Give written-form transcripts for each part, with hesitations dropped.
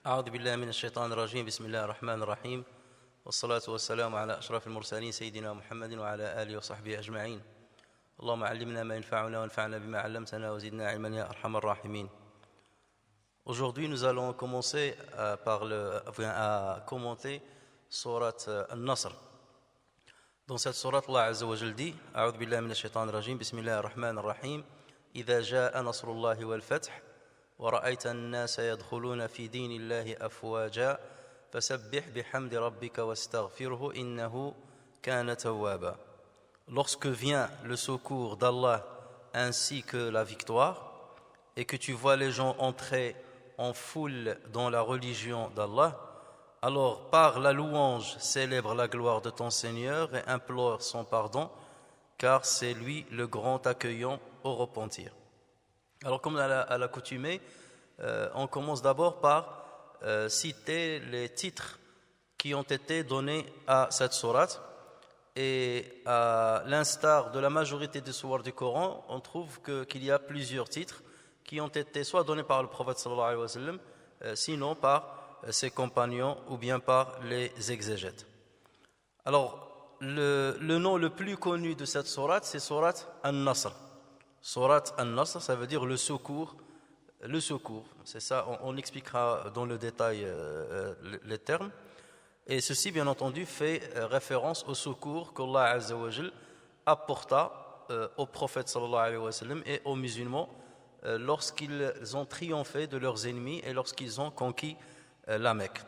أعوذ بالله من الشيطان الرجيم بسم الله الرحمن الرحيم والصلاة والسلام على أشرف المرسلين سيدنا محمد وعلى آله وصحبه أجمعين اللهم علمنا ما ينفعنا وانفعنا بما علمتنا وزدنا علما يا أرحم الراحمين. Aujourd'hui, nous allons commencer à commenter sourate An-Nasr. Dans cette sourate, Allah Azza wa Jalla dit أعوذ بالله من الشيطان الرجيم بسم الله الرحمن الرحيم إذا جاء نصر الله والفتح ورأيت الناس يدخلون في دين الله أفواجا فسبح بحمد ربك واستغفره إنه كان توابا. Lorsque vient le secours d'Allah ainsi que la victoire et que tu vois les gens entrer en foule dans la religion d'Allah, alors par la louange célèbre la gloire de ton Seigneur et implore son pardon car c'est lui le grand accueillant au repentir. Alors comme à l'accoutumée, on commence d'abord par citer les titres qui ont été donnés à cette sourate. Et à l'instar de la majorité des sourates du Coran, on trouve qu'il y a plusieurs titres qui ont été soit donnés par le prophète sallallahu alayhi wa sallam, sinon par ses compagnons ou bien par les exégètes. Alors, le nom le plus connu de cette sourate, c'est sourate An-Nasr. Sourate An-Nasr, ça veut dire le secours. Le secours, c'est ça, on expliquera dans le détail les termes. Et ceci, bien entendu, fait référence au secours qu'Allah Azza wa Jal apporta au prophète sallallahu alayhi wa sallam et aux musulmans lorsqu'ils ont triomphé de leurs ennemis et lorsqu'ils ont conquis la Mecque.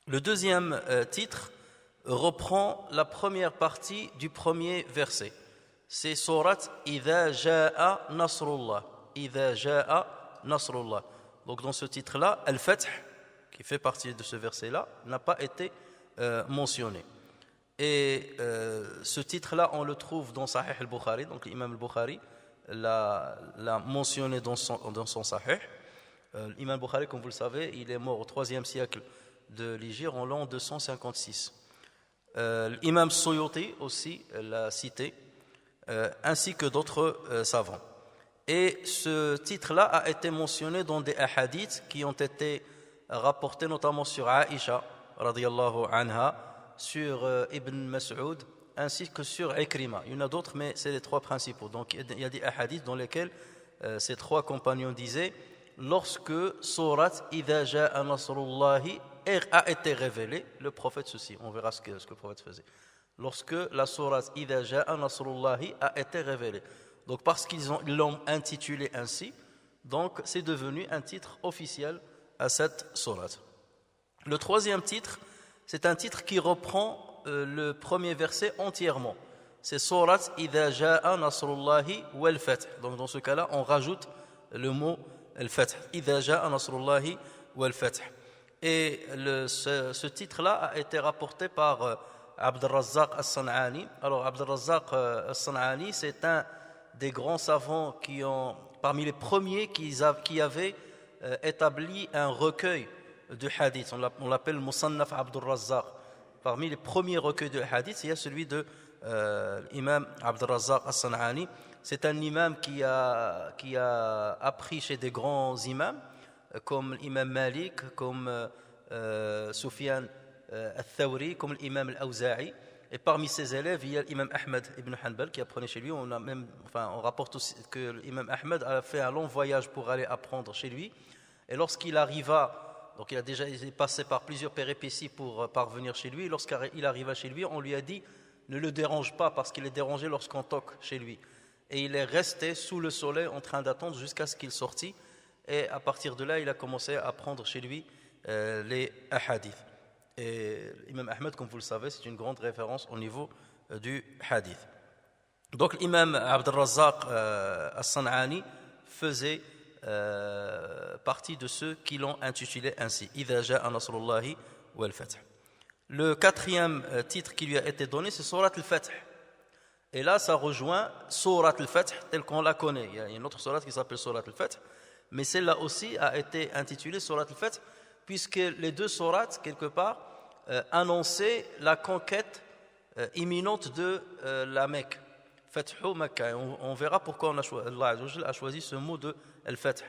Le deuxième titre reprend la première partie du premier verset. C'est sourate Idha Ja'a Nasrullah. Idha Ja'a Nasrullah. Donc dans ce titre-là, Al-Fath, qui fait partie de ce verset-là, n'a pas été mentionné. Et ce titre-là, on le trouve dans Sahih al-Bukhari, donc l'imam al-Bukhari l'a mentionné dans son Sahih. L'imam al-Bukhari, comme vous le savez, il est mort au 3e siècle de l'Hégire, en l'an 256. L'imam Suyuti aussi l'a cité, ainsi que d'autres savants. Et ce titre-là a été mentionné dans des hadiths qui ont été rapporté notamment sur Aïcha radiyallahu anha, sur Ibn Mas'ud ainsi que sur Ikrima. Il y en a d'autres, mais c'est les trois principaux. Donc il y a des hadiths dans lesquels ces trois compagnons disaient lorsque sourate Idha Ja'a Nasrullahi a été révélée, le prophète ceci, on verra ce que le prophète faisait. Lorsque la sourate Idha Ja'a Nasrullahi a été révélée. Donc parce qu'ils l'ont intitulé ainsi, donc c'est devenu un titre officiel à cette sourate. Le troisième titre, c'est un titre qui reprend le premier verset entièrement. C'est sourate Idha Ja'a Nasrullahi wal Fath. Donc dans ce cas-là, on rajoute le mot al-Fath. Idha Ja'a Nasrullahi wal Fath. Et ce titre-là a été rapporté par Abd al-Razzaq as-San'ani. Alors Abd al-Razzaq as-San'ani, c'est un des grands savants parmi les premiers qui avaient établi un recueil de hadiths. On l'appelle Musannaf Abdul Razzaq. Parmi les premiers recueils de hadiths, il y a celui de l'imam Abd al-Razzaq as-San'ani. C'est un imam qui a appris chez des grands imams comme l'imam Malik, comme Sufyan al-Thawri, comme l'imam al-Awza'i. Et parmi ses élèves, il y a l'imam Ahmed ibn Hanbal qui apprenait chez lui. On rapporte aussi que l'imam Ahmed a fait un long voyage pour aller apprendre chez lui. Et lorsqu'il arriva, donc il est passé par plusieurs péripéties pour parvenir chez lui. Lorsqu'il arriva chez lui, on lui a dit ne le dérange pas parce qu'il est dérangé lorsqu'on toque chez lui. Et il est resté sous le soleil en train d'attendre jusqu'à ce qu'il sortit. Et à partir de là, il a commencé à apprendre chez lui les hadiths. Et l'imam Ahmed, comme vous le savez, c'est une grande référence au niveau du hadith. Donc l'imam Abd al-Razzaq as-San'ani faisait partie de ceux qui l'ont intitulé ainsi, Idha Ja'a Nasrullahi wal Fath. Le quatrième titre qui lui a été donné, c'est Surat al-Fath. Et là, ça rejoint Surat al-Fath telle qu'on la connaît. Il y a une autre sourate qui s'appelle Surat al-Fath, mais celle-là aussi a été intitulée Surat al-Fath, puisque les deux sourates, quelque part, annonçaient la conquête imminente de la Mecque. Fathu Makkah. On verra pourquoi Allah a choisi ce mot de al-Fath.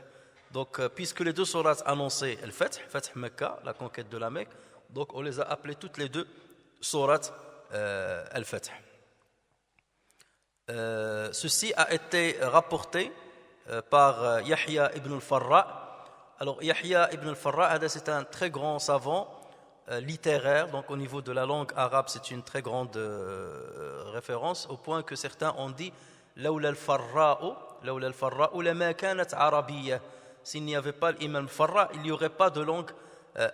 Donc, puisque les deux sourates annonçaient Al-Fath, Fath Mecca, la conquête de la Mecque, donc on les a appelées toutes les deux sourates Al-Fath. Ceci a été rapporté par Yahya ibn al-Farra. Alors, Yahya ibn al-Farra, c'est un très grand savant littéraire, donc au niveau de la langue arabe, c'est une très grande référence, au point que certains ont dit Lawla al-Farra'u lama kanat arabiyya. S'il n'y avait pas l'imam Farra, il n'y aurait pas de langue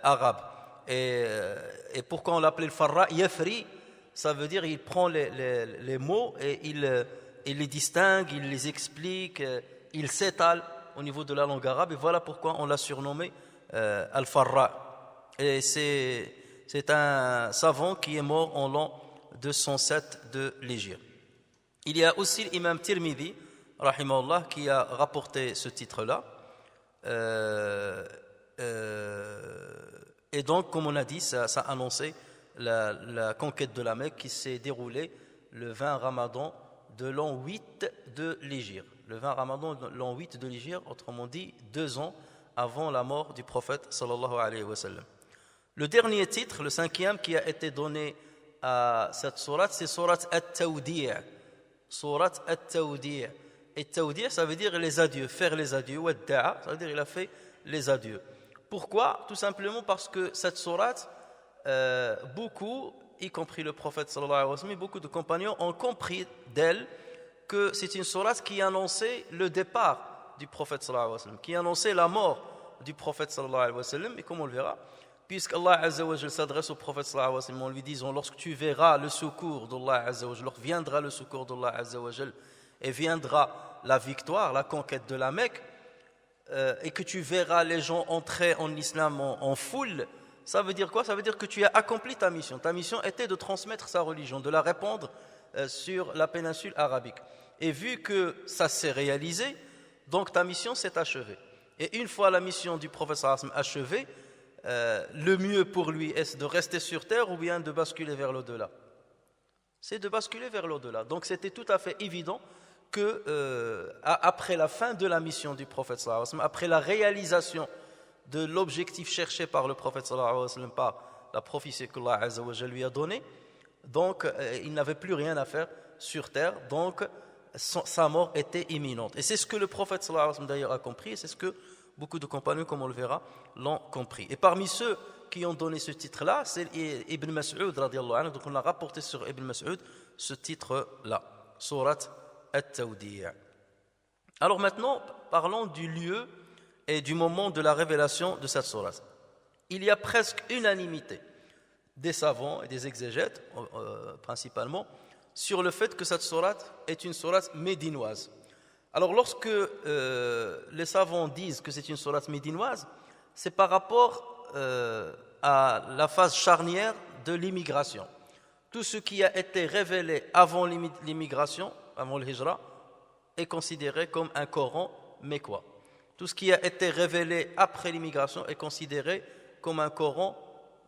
arabe. Et pourquoi on l'appelait le Farra? Yafri, ça veut dire il prend les mots et il les distingue, il les explique, il s'étale au niveau de la langue arabe. Et voilà pourquoi on l'a surnommé Al-Farra. Et c'est un savant qui est mort en l'an 207 de l'Hégire. Il y a aussi l'imam Tirmidhi, rahimahullah, qui a rapporté ce titre-là. Et donc, comme on a dit, ça annonçait la conquête de la Mecque qui s'est déroulée le 20 Ramadan de l'an 8 de l'Hégire. Le 20 Ramadan de l'an 8 de l'Hégire, autrement dit, 2 ans avant la mort du prophète sallallahu alayhi wa sallam. Le dernier titre, le 5e qui a été donné à cette sourate, c'est sourate At-Tawdi'. Sourate At-Tawdi'. Et Tawdi', ça veut dire les adieux, faire les adieux. Wadda'a, ça veut dire il a fait les adieux. Pourquoi? Tout simplement parce que cette sourate, beaucoup, y compris le prophète sallallahu alayhi wa sallam, et beaucoup de compagnons ont compris d'elle que c'est une sourate qui annonçait le départ du prophète sallallahu alayhi wa sallam, qui annonçait la mort du prophète sallallahu alayhi wa sallam. Et comme on le verra, puisqu'Allah Azza wa Jal s'adresse au prophète sallallahu alayhi wa sallam en lui disant: lorsque tu verras le secours d'Allah Azza wa Jal, lorsque viendra le secours d'Allah Azza wa Jal et viendra la victoire, la conquête de la Mecque, et que tu verras les gens entrer en islam en foule, ça veut dire quoi? Ça veut dire que tu as accompli ta mission. Ta mission était de transmettre sa religion, de la répandre sur la péninsule arabique. Et vu que ça s'est réalisé, donc ta mission s'est achevée. Et une fois la mission du prophète sallallahu alayhi wa sallam achevée, le mieux pour lui est de rester sur terre ou bien de basculer vers l'au-delà. C'est de basculer vers l'au-delà. Donc c'était tout à fait évident que après la fin de la mission du prophète sallallahu alayhi wa sallam, après la réalisation de l'objectif cherché par le prophète sallallahu alayhi wa sallam, par la prophétie qu'Allah Azza wa Jalla lui a donnée, donc il n'avait plus rien à faire sur terre, donc sa mort était imminente. Et c'est ce que le prophète sallallahu alayhi wa sallam d'ailleurs a compris, et c'est ce que beaucoup de compagnons, comme on le verra, l'ont compris. Et parmi ceux qui ont donné ce titre-là, c'est Ibn Mas'ud radiyallahu anhu. Donc on a rapporté sur Ibn Mas'ud ce titre-là, Surat At-Tawdi'. Alors maintenant, parlons du lieu et du moment de la révélation de cette sourate. Il y a presque unanimité des savants et des exégètes, principalement, sur le fait que cette sourate est une sourate médinoise. Alors lorsque les savants disent que c'est une sourate médinoise, c'est par rapport à la phase charnière de l'immigration. Tout ce qui a été révélé avant l'immigration, avant le hijra, est considéré comme un Coran mécois. Tout ce qui a été révélé après l'immigration est considéré comme un Coran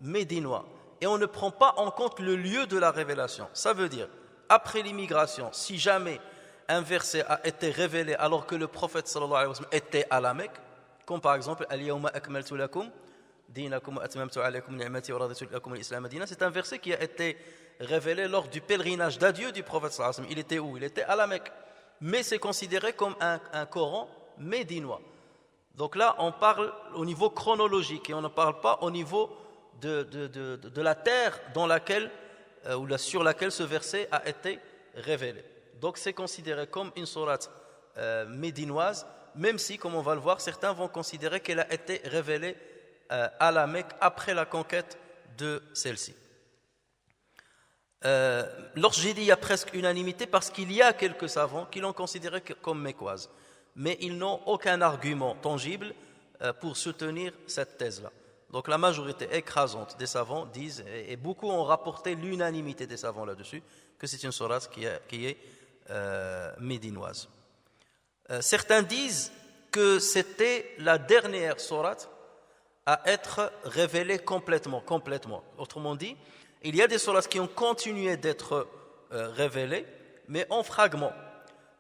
médinois. Et on ne prend pas en compte le lieu de la révélation. Ça veut dire, après l'immigration, si jamais un verset a été révélé alors que le prophète sallallahu alayhi wa sallam était à la Mecque, comme par exemple Al-Yawma akmaltu lakum dinakum wa atmamtu alaykum ni'mati wa raditu lakum al-islam dina, c'est un verset qui a été révélé lors du pèlerinage d'adieu du prophète sallallahu alayhi wa sallam. Il était où? Il était à la Mecque. Mais c'est considéré comme un Coran médinois. Donc là, on parle au niveau chronologique et on ne parle pas au niveau de la terre dans laquelle, sur laquelle ce verset a été révélé. Donc c'est considéré comme une sourate médinoise, même si, comme on va le voir, certains vont considérer qu'elle a été révélée à la Mecque après la conquête de celle-ci. Lorsque j'ai dit il y a presque unanimité, parce qu'il y a quelques savants qui l'ont considérée comme mécoise, mais ils n'ont aucun argument tangible pour soutenir cette thèse-là. Donc la majorité écrasante des savants disent, et beaucoup ont rapporté l'unanimité des savants là-dessus, que c'est une sourate qui est médinoise. Certains disent que c'était la dernière sourate à être révélée complètement. Autrement dit, il y a des sourates qui ont continué d'être révélées, mais en fragments.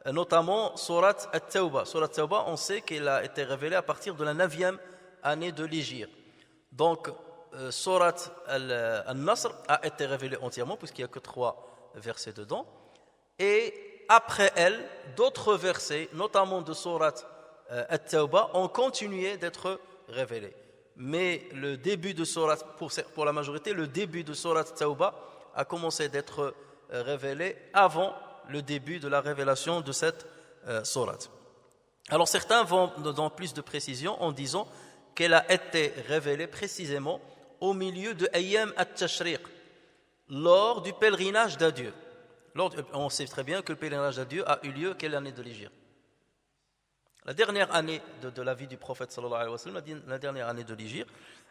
notamment Surat At-Tawbah. Surat At-Tawbah, on sait qu'elle a été révélée à partir de la 9e année de l'Hégire. Donc, Surat Al-Nasr a été révélée entièrement, puisqu'il n'y a que 3 versets dedans. Et après elle, d'autres versets, notamment de Surat At-Tawbah, ont continué d'être révélés. Mais le début de Surat, pour la majorité, le début de Surat At-Tawbah a commencé d'être révélé avant le début de la révélation de cette sourate. Alors certains vont dans plus de précision en disant qu'elle a été révélée précisément au milieu de Ayyam at-Tashriq, lors du pèlerinage d'adieu. On sait très bien que le pèlerinage d'adieu a eu lieu quelle année de l'Hégire? La dernière année de la vie du prophète sallallahu alayhi wa sallam, la dernière année de l'Hégire,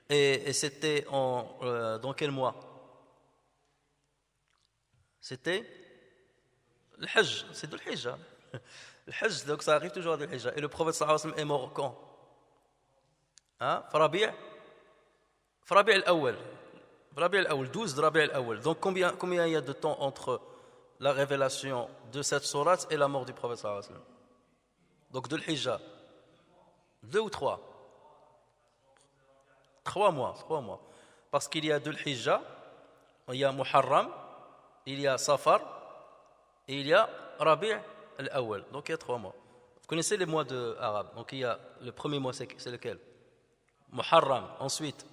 et c'était dans quel mois? C'était le Hajj, c'est de l'Hijja. Le Hajj, donc ça arrive toujours à l'Hijja. Et le prophète sallallahu alayhi wa sallam est mort quand? Rabi' al-Awwal. Rabi' al-Awwal, 12 de Rabi' al-Awwal. Donc combien il y a de temps entre la révélation de cette sourate et la mort du prophète sallallahu alayhi wa sallam? Donc de l'Hijja. 2 ou 3? 3 mois. Parce qu'il y a de l'Hijja, il y a Muharram, il y a Safar, et il y a Rabi' al-Awwal. Donc il y a 3 mois. Vous connaissez les mois arabes. Donc il y a le premier mois, c'est lequel? Muharram. Ensuite,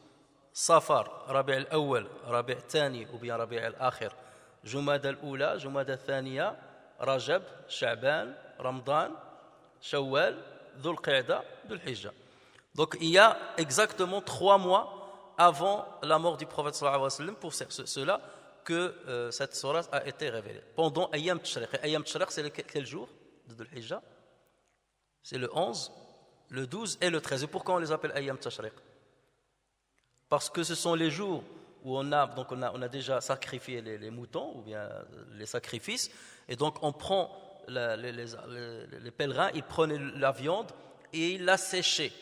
Safar, Rabi' al-Awwal, Rabi' al-Thani ou bien Rabi' al-Akhir, Jumad al-Oula, Jumad al-Thaniya, Rajab, Sha'ban, Ramadan, Shawwal, Dhul Qa'da, Dhul Hijja. Donc il y a exactement 3 mois avant la mort du prophète sallallahu alayhi wa sallam pour cela que cette sourate a été révélée. Pendant Ayyam Tashriq. Ayyam Tashriq, c'est quel jour de Dhul Hijja? C'est le 11, le 12 et le 13. Et pourquoi on les appelle Ayyam Tashriq? Parce que ce sont les jours où on a déjà sacrifié les moutons ou bien les sacrifices. Et donc on prend les pèlerins, ils prenaient la viande et ils la séchaient.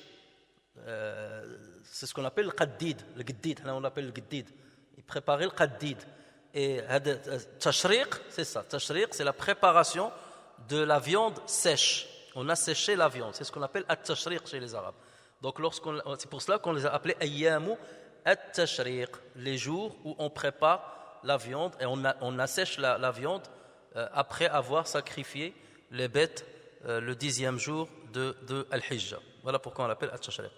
C'est ce qu'on appelle le qaddid. Le guddid, on l'appelle le guddid. Ils préparaient le qaddid. Et tashriq, c'est ça. Tashriq, c'est la préparation de la viande sèche. On a séché la viande. C'est ce qu'on appelle at-tashriq chez les Arabes. Donc c'est pour cela qu'on les a appelés ayyamu at-tashriq, les jours où on prépare la viande et on assèche la viande après avoir sacrifié les bêtes le 10e jour de Al-Hijja. Voilà pourquoi on l'appelle at-tashriq.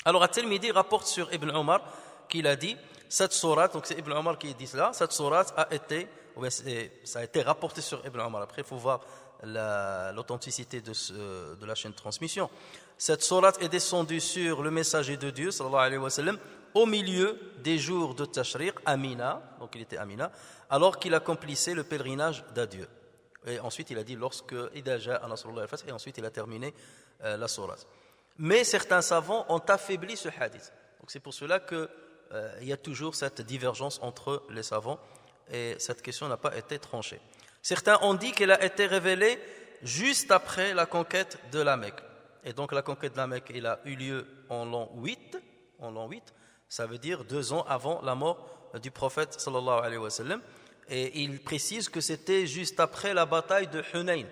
Alors At-Tirmidhi rapporte sur Ibn Omar qu'il a dit cette sourate, donc c'est Ibn Omar qui dit cela, cette sourate ça a été rapporté sur Ibn Omar. Après il faut voir l'authenticité de la chaîne de transmission. Cette sourate est descendue sur le messager de Dieu sallallahu alayhi wa sallam au milieu des jours de Tashriq, Amina, donc il était Amina, alors qu'il accomplissait le pèlerinage d'adieu. Et ensuite il a dit lorsque Idha ja'a nasrullahi wal fath, et ensuite il a terminé la sourate. Mais certains savants ont affaibli ce hadith. Donc c'est pour cela que il y a toujours cette divergence entre les savants et cette question n'a pas été tranchée. Certains ont dit qu'elle a été révélée juste après la conquête de la Mecque. Et donc la conquête de la Mecque, elle a eu lieu en l'an 8, ça veut dire 2 ans avant la mort du prophète sallallahu alayhi wa sallam. Et il précise que c'était juste après la bataille de Hunayn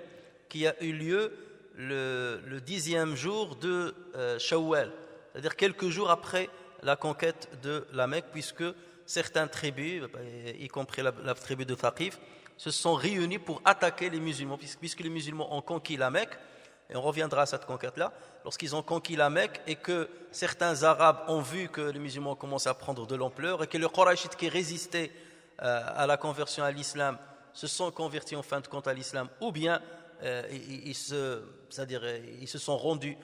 qui a eu lieu le 10e jour de Shawwal, c'est-à-dire quelques jours après la conquête de la Mecque, puisque certaines tribus, y compris la tribu de Thaqif, se sont réunis pour attaquer les musulmans, puisque les musulmans ont conquis la Mecque, et on reviendra à cette conquête-là, lorsqu'ils ont conquis la Mecque et que certains Arabes ont vu que les musulmans commençaient à prendre de l'ampleur et que les Qurayshites qui résistaient à la conversion à l'islam se sont convertis en fin de compte à l'islam, ou bien ils se sont rendus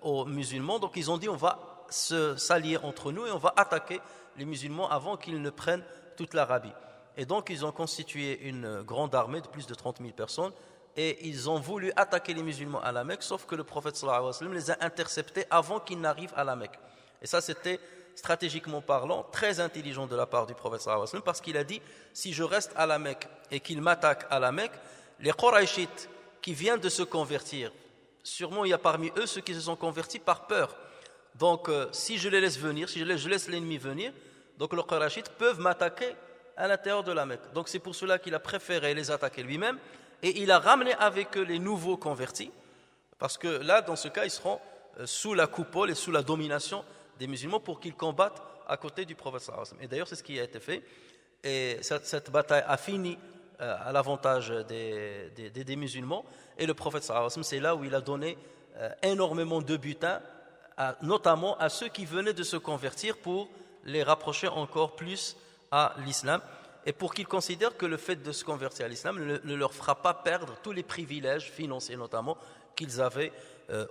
aux musulmans. Donc ils ont dit on va s'allier entre nous et on va attaquer les musulmans avant qu'ils ne prennent toute l'Arabie. Et donc ils ont constitué une grande armée de plus de 30 000 personnes et ils ont voulu attaquer les musulmans à la Mecque, sauf que le prophète sallallahu alayhi wa sallam les a interceptés avant qu'ils n'arrivent à la Mecque. Et ça c'était stratégiquement parlant très intelligent de la part du prophète sallallahu alayhi wa sallam, parce qu'il a dit si je reste à la Mecque et qu'ils m'attaquent à la Mecque, les Qurayshites qui viennent de se convertir, sûrement il y a parmi eux ceux qui se sont convertis par peur. Donc si je les laisse venir, si je laisse l'ennemi venir, donc les Qurayshites peuvent m'attaquer à l'intérieur de la Mecque. Donc c'est pour cela qu'il a préféré les attaquer lui-même et il a ramené avec eux les nouveaux convertis, parce que là, dans ce cas, ils seront sous la coupole et sous la domination des musulmans pour qu'ils combattent à côté du prophète sallallahu alayhi wa sallam. Et d'ailleurs, c'est ce qui a été fait. Et cette bataille a fini à l'avantage des musulmans. Et le prophète sallallahu alayhi wa sallam, c'est là où il a donné énormément de butin, notamment à ceux qui venaient de se convertir pour les rapprocher encore plus à l'islam. Et pour qu'ils considèrent que le fait de se convertir à l'islam ne leur fera pas perdre tous les privilèges financiers notamment qu'ils avaient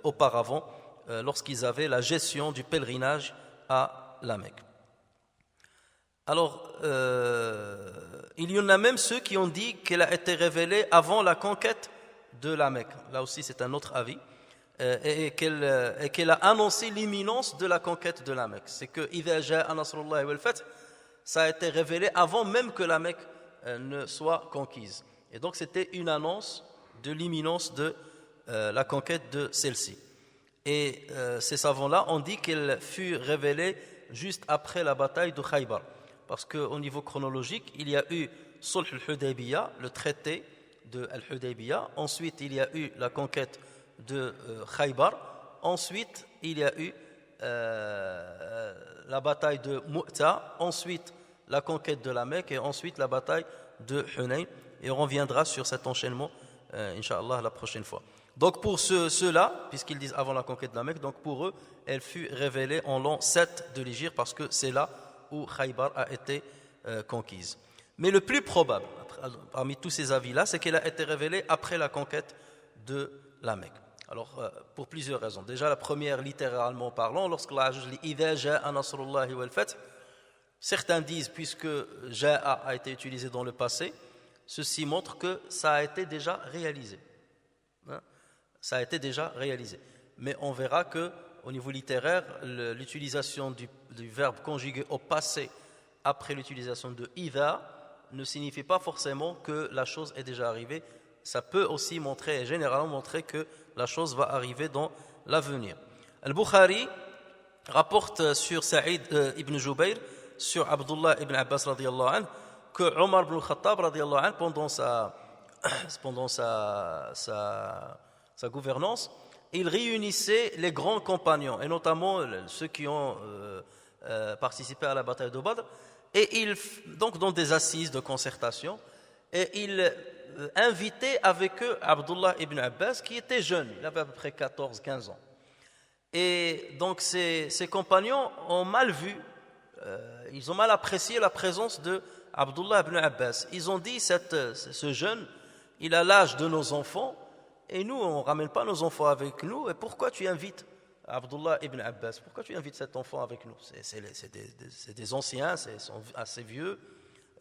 auparavant lorsqu'ils avaient la gestion du pèlerinage à la Mecque. Alors, il y en a même ceux qui ont dit qu'elle a été révélée avant la conquête de la Mecque. Là aussi, c'est un autre avis. Et qu'elle a annoncé l'imminence de la conquête de la Mecque. C'est que إِذَا جَاءَ نَصْرُ اللَّهِ وَالْفَتْحُ, ça a été révélé avant même que la Mecque ne soit conquise. Et donc, c'était une annonce de l'imminence de la conquête de celle-ci. Et ces savants-là ont dit qu'elle fut révélée juste après la bataille de Khaybar. Parce qu'au niveau chronologique, il y a eu Sulh al-Hudaybiyah, le traité de al-Hudaybiyah. Ensuite, il y a eu la conquête de Khaybar. Ensuite, il y a eu la bataille de Mu'ta. Ensuite, la conquête de la Mecque. Et ensuite, la bataille de Hunayn. Et on reviendra sur cet enchaînement, Inch'Allah, la prochaine fois. Donc pour ceux-là, puisqu'ils disent avant la conquête de la Mecque, donc pour eux, elle fut révélée en l'an 7 de l'Hégire, parce que c'est là où Khaybar a été conquise. Mais le plus probable, parmi tous ces avis-là, c'est qu'elle a été révélée après la conquête de la Mecque. Alors, pour plusieurs raisons. Déjà, la première, littéralement parlant, lorsque Allah dit « إِذَا جَاءَ نَصْرُ اللَّهِ وَالْفَتْحُ », certains disent, puisque « ja'a » a été utilisé dans le passé, ceci montre que ça a été déjà réalisé. Ça a été déjà réalisé. Mais on verra qu'au niveau littéraire, l'utilisation du verbe conjugué au passé après l'utilisation de « إِذَا » ne signifie pas forcément que la chose est déjà arrivée. Ça peut aussi montrer, et généralement montrer, que la chose va arriver dans l'avenir. Al-Bukhari rapporte sur Saïd ibn Jubayr, sur Abdullah ibn Abbas radiyallahu anhu, que Omar ibn Khattab radiyallahu anhu, pendant sa gouvernance, il réunissait les grands compagnons, et notamment ceux qui ont participé à la bataille de Badr, et donc dans des assises de concertation, et il invitait avec eux Abdullah ibn Abbas, qui était jeune, il avait à peu près 14-15 ans. Et donc ses compagnons ont mal vu, ils ont mal apprécié la présence de Abdullah ibn Abbas. Ils ont dit, ce jeune, il a l'âge de nos enfants, et nous, on ne ramène pas nos enfants avec nous, et pourquoi tu invites Abdullah ibn Abbas? Pourquoi tu invites cet enfant avec nous? C'est des anciens, ils sont assez vieux,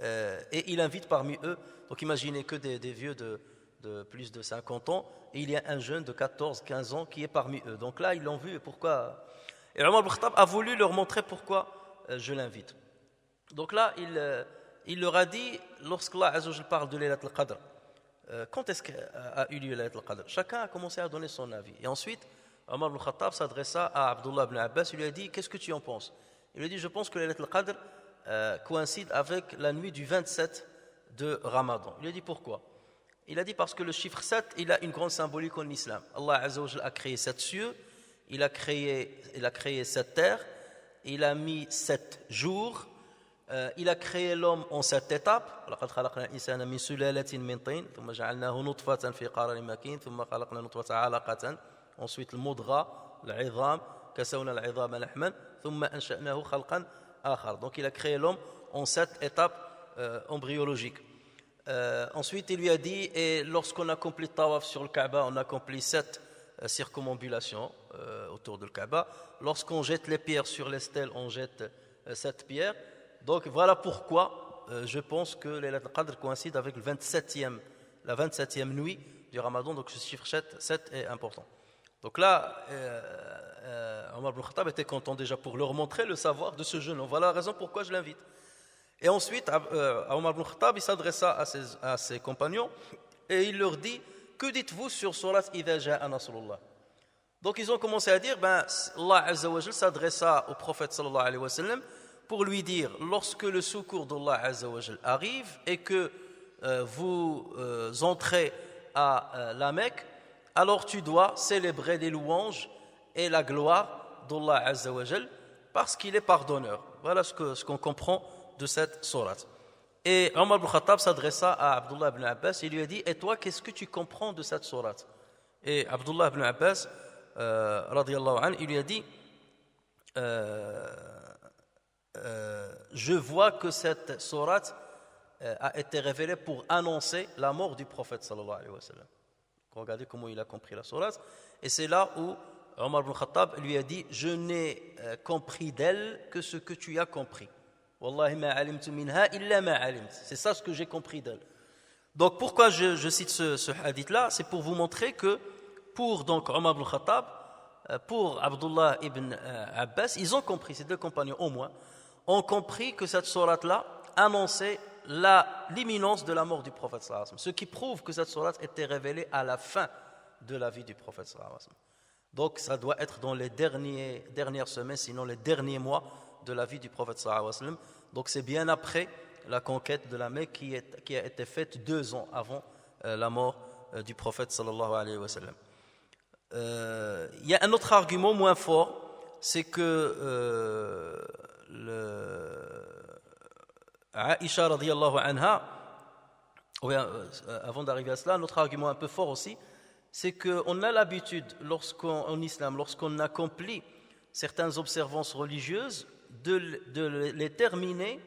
et il invite parmi eux, donc imaginez que des vieux de plus de 50 ans, et il y a un jeune de 14-15 ans qui est parmi eux. Donc là, ils l'ont vu, et pourquoi? Et Omar ibn Khattab a voulu leur montrer pourquoi je l'invite. Donc là, il leur a dit, lorsqu'Allah Azza wa Jalla parle de Laylat al-Qadr, quand est-ce qu'a eu lieu Laylat al-Qadr? Chacun a commencé à donner son avis. Et ensuite, Omar ibn Khattab s'adressa à Abdullah ibn Abbas, il lui a dit, qu'est-ce que tu en penses? Il lui a dit, je pense que Laylat al-Qadr coïncide avec la nuit du 27 de Ramadan. Il lui a dit, pourquoi? Il a dit, parce que le chiffre 7, il a une grande symbolique en islam. Allah Azza wa Jalla a créé 7 cieux, il a créé 7 terres, il a mis 7 jours, il a créé l'homme en 7 étapes. لقد خلقنا الإنسان من سلالة من طين ثم جعلناه نطفة في قرار مكين ثم خلقنا نطفة علقة. Ensuite le mudgha, l'idham, كسونا العظام لحما ثم أنشأناه خلقا آخر. Donc il a créé l'homme en 7 étapes embryologiques. Ensuite il lui a dit, et lorsqu'on accomplit le tawaf sur le Kaaba, on accomplit 7 circumambulations autour de le Kaaba. Lorsqu'on jette les pierres sur les stèles, on jette 7 pierres. Donc voilà pourquoi je pense que Laylat al-Qadr coïncide avec la 27e nuit du Ramadan. Donc ce chiffre 7 est important. Donc là, Omar ibn Khattab était content déjà pour leur montrer le savoir de ce jeune homme. Voilà la raison pourquoi je l'invite. Et ensuite, Omar ibn Khattab, il s'adressa à ses compagnons et il leur dit, que dites-vous sur Surat Idha Ja'a Nasrullah? Donc ils ont commencé à dire, Allah Azza wa Jal s'adressa au prophète sallallahu alayhi wa sallam pour lui dire, lorsque le secours d'Allah Azza wa Jal arrive et que vous entrez à la Mecque, alors tu dois célébrer les louanges et la gloire d'Allah Azza wa Jal, parce qu'il est pardonneur. Voilà ce qu'on comprend de cette sourate. Et Omar ibn Khattab s'adressa à Abdullah ibn Abbas et lui a dit: et toi, qu'est-ce que tu comprends de cette sourate? Et Abdullah ibn Abbas radiyallahu anhu, il lui a dit: je vois que cette sourate a été révélée pour annoncer la mort du prophète sallallahu alayhi wa sallam. Regardez comment il a compris la sourate. Et c'est là où Omar ibn Khattab lui a dit: je n'ai compris d'elle que ce que tu as compris. Wallahi ma alimtu minha illa ma alimt. C'est ça ce que j'ai compris d'elle. Donc pourquoi je cite ce hadith-là? C'est pour vous montrer que pour donc Omar ibn Khattab, pour Abdullah ibn Abbas, ils ont compris, ces deux compagnons au moins, ont compris que cette sourate-là annonçait l'imminence de la mort du prophète sallallahu alayhi wa sallam. Ce qui prouve que cette sourate était révélée à la fin de la vie du prophète sallallahu alayhi wa sallam. Donc ça doit être dans les dernières semaines, sinon les derniers mois de la vie du prophète sallallahu alayhi wa sallam. Donc c'est bien après la conquête de la Mecque qui a été faite 2 ans avant la mort du prophète sallallahu alayhi wa sallam. Il y a un autre argument moins fort, c'est que Aïcha radiyallahu anha, avant d'arriver à cela, un autre argument un peu fort aussi, c'est qu'on a l'habitude, en islam, lorsqu'on accomplit certaines observances religieuses, de les terminer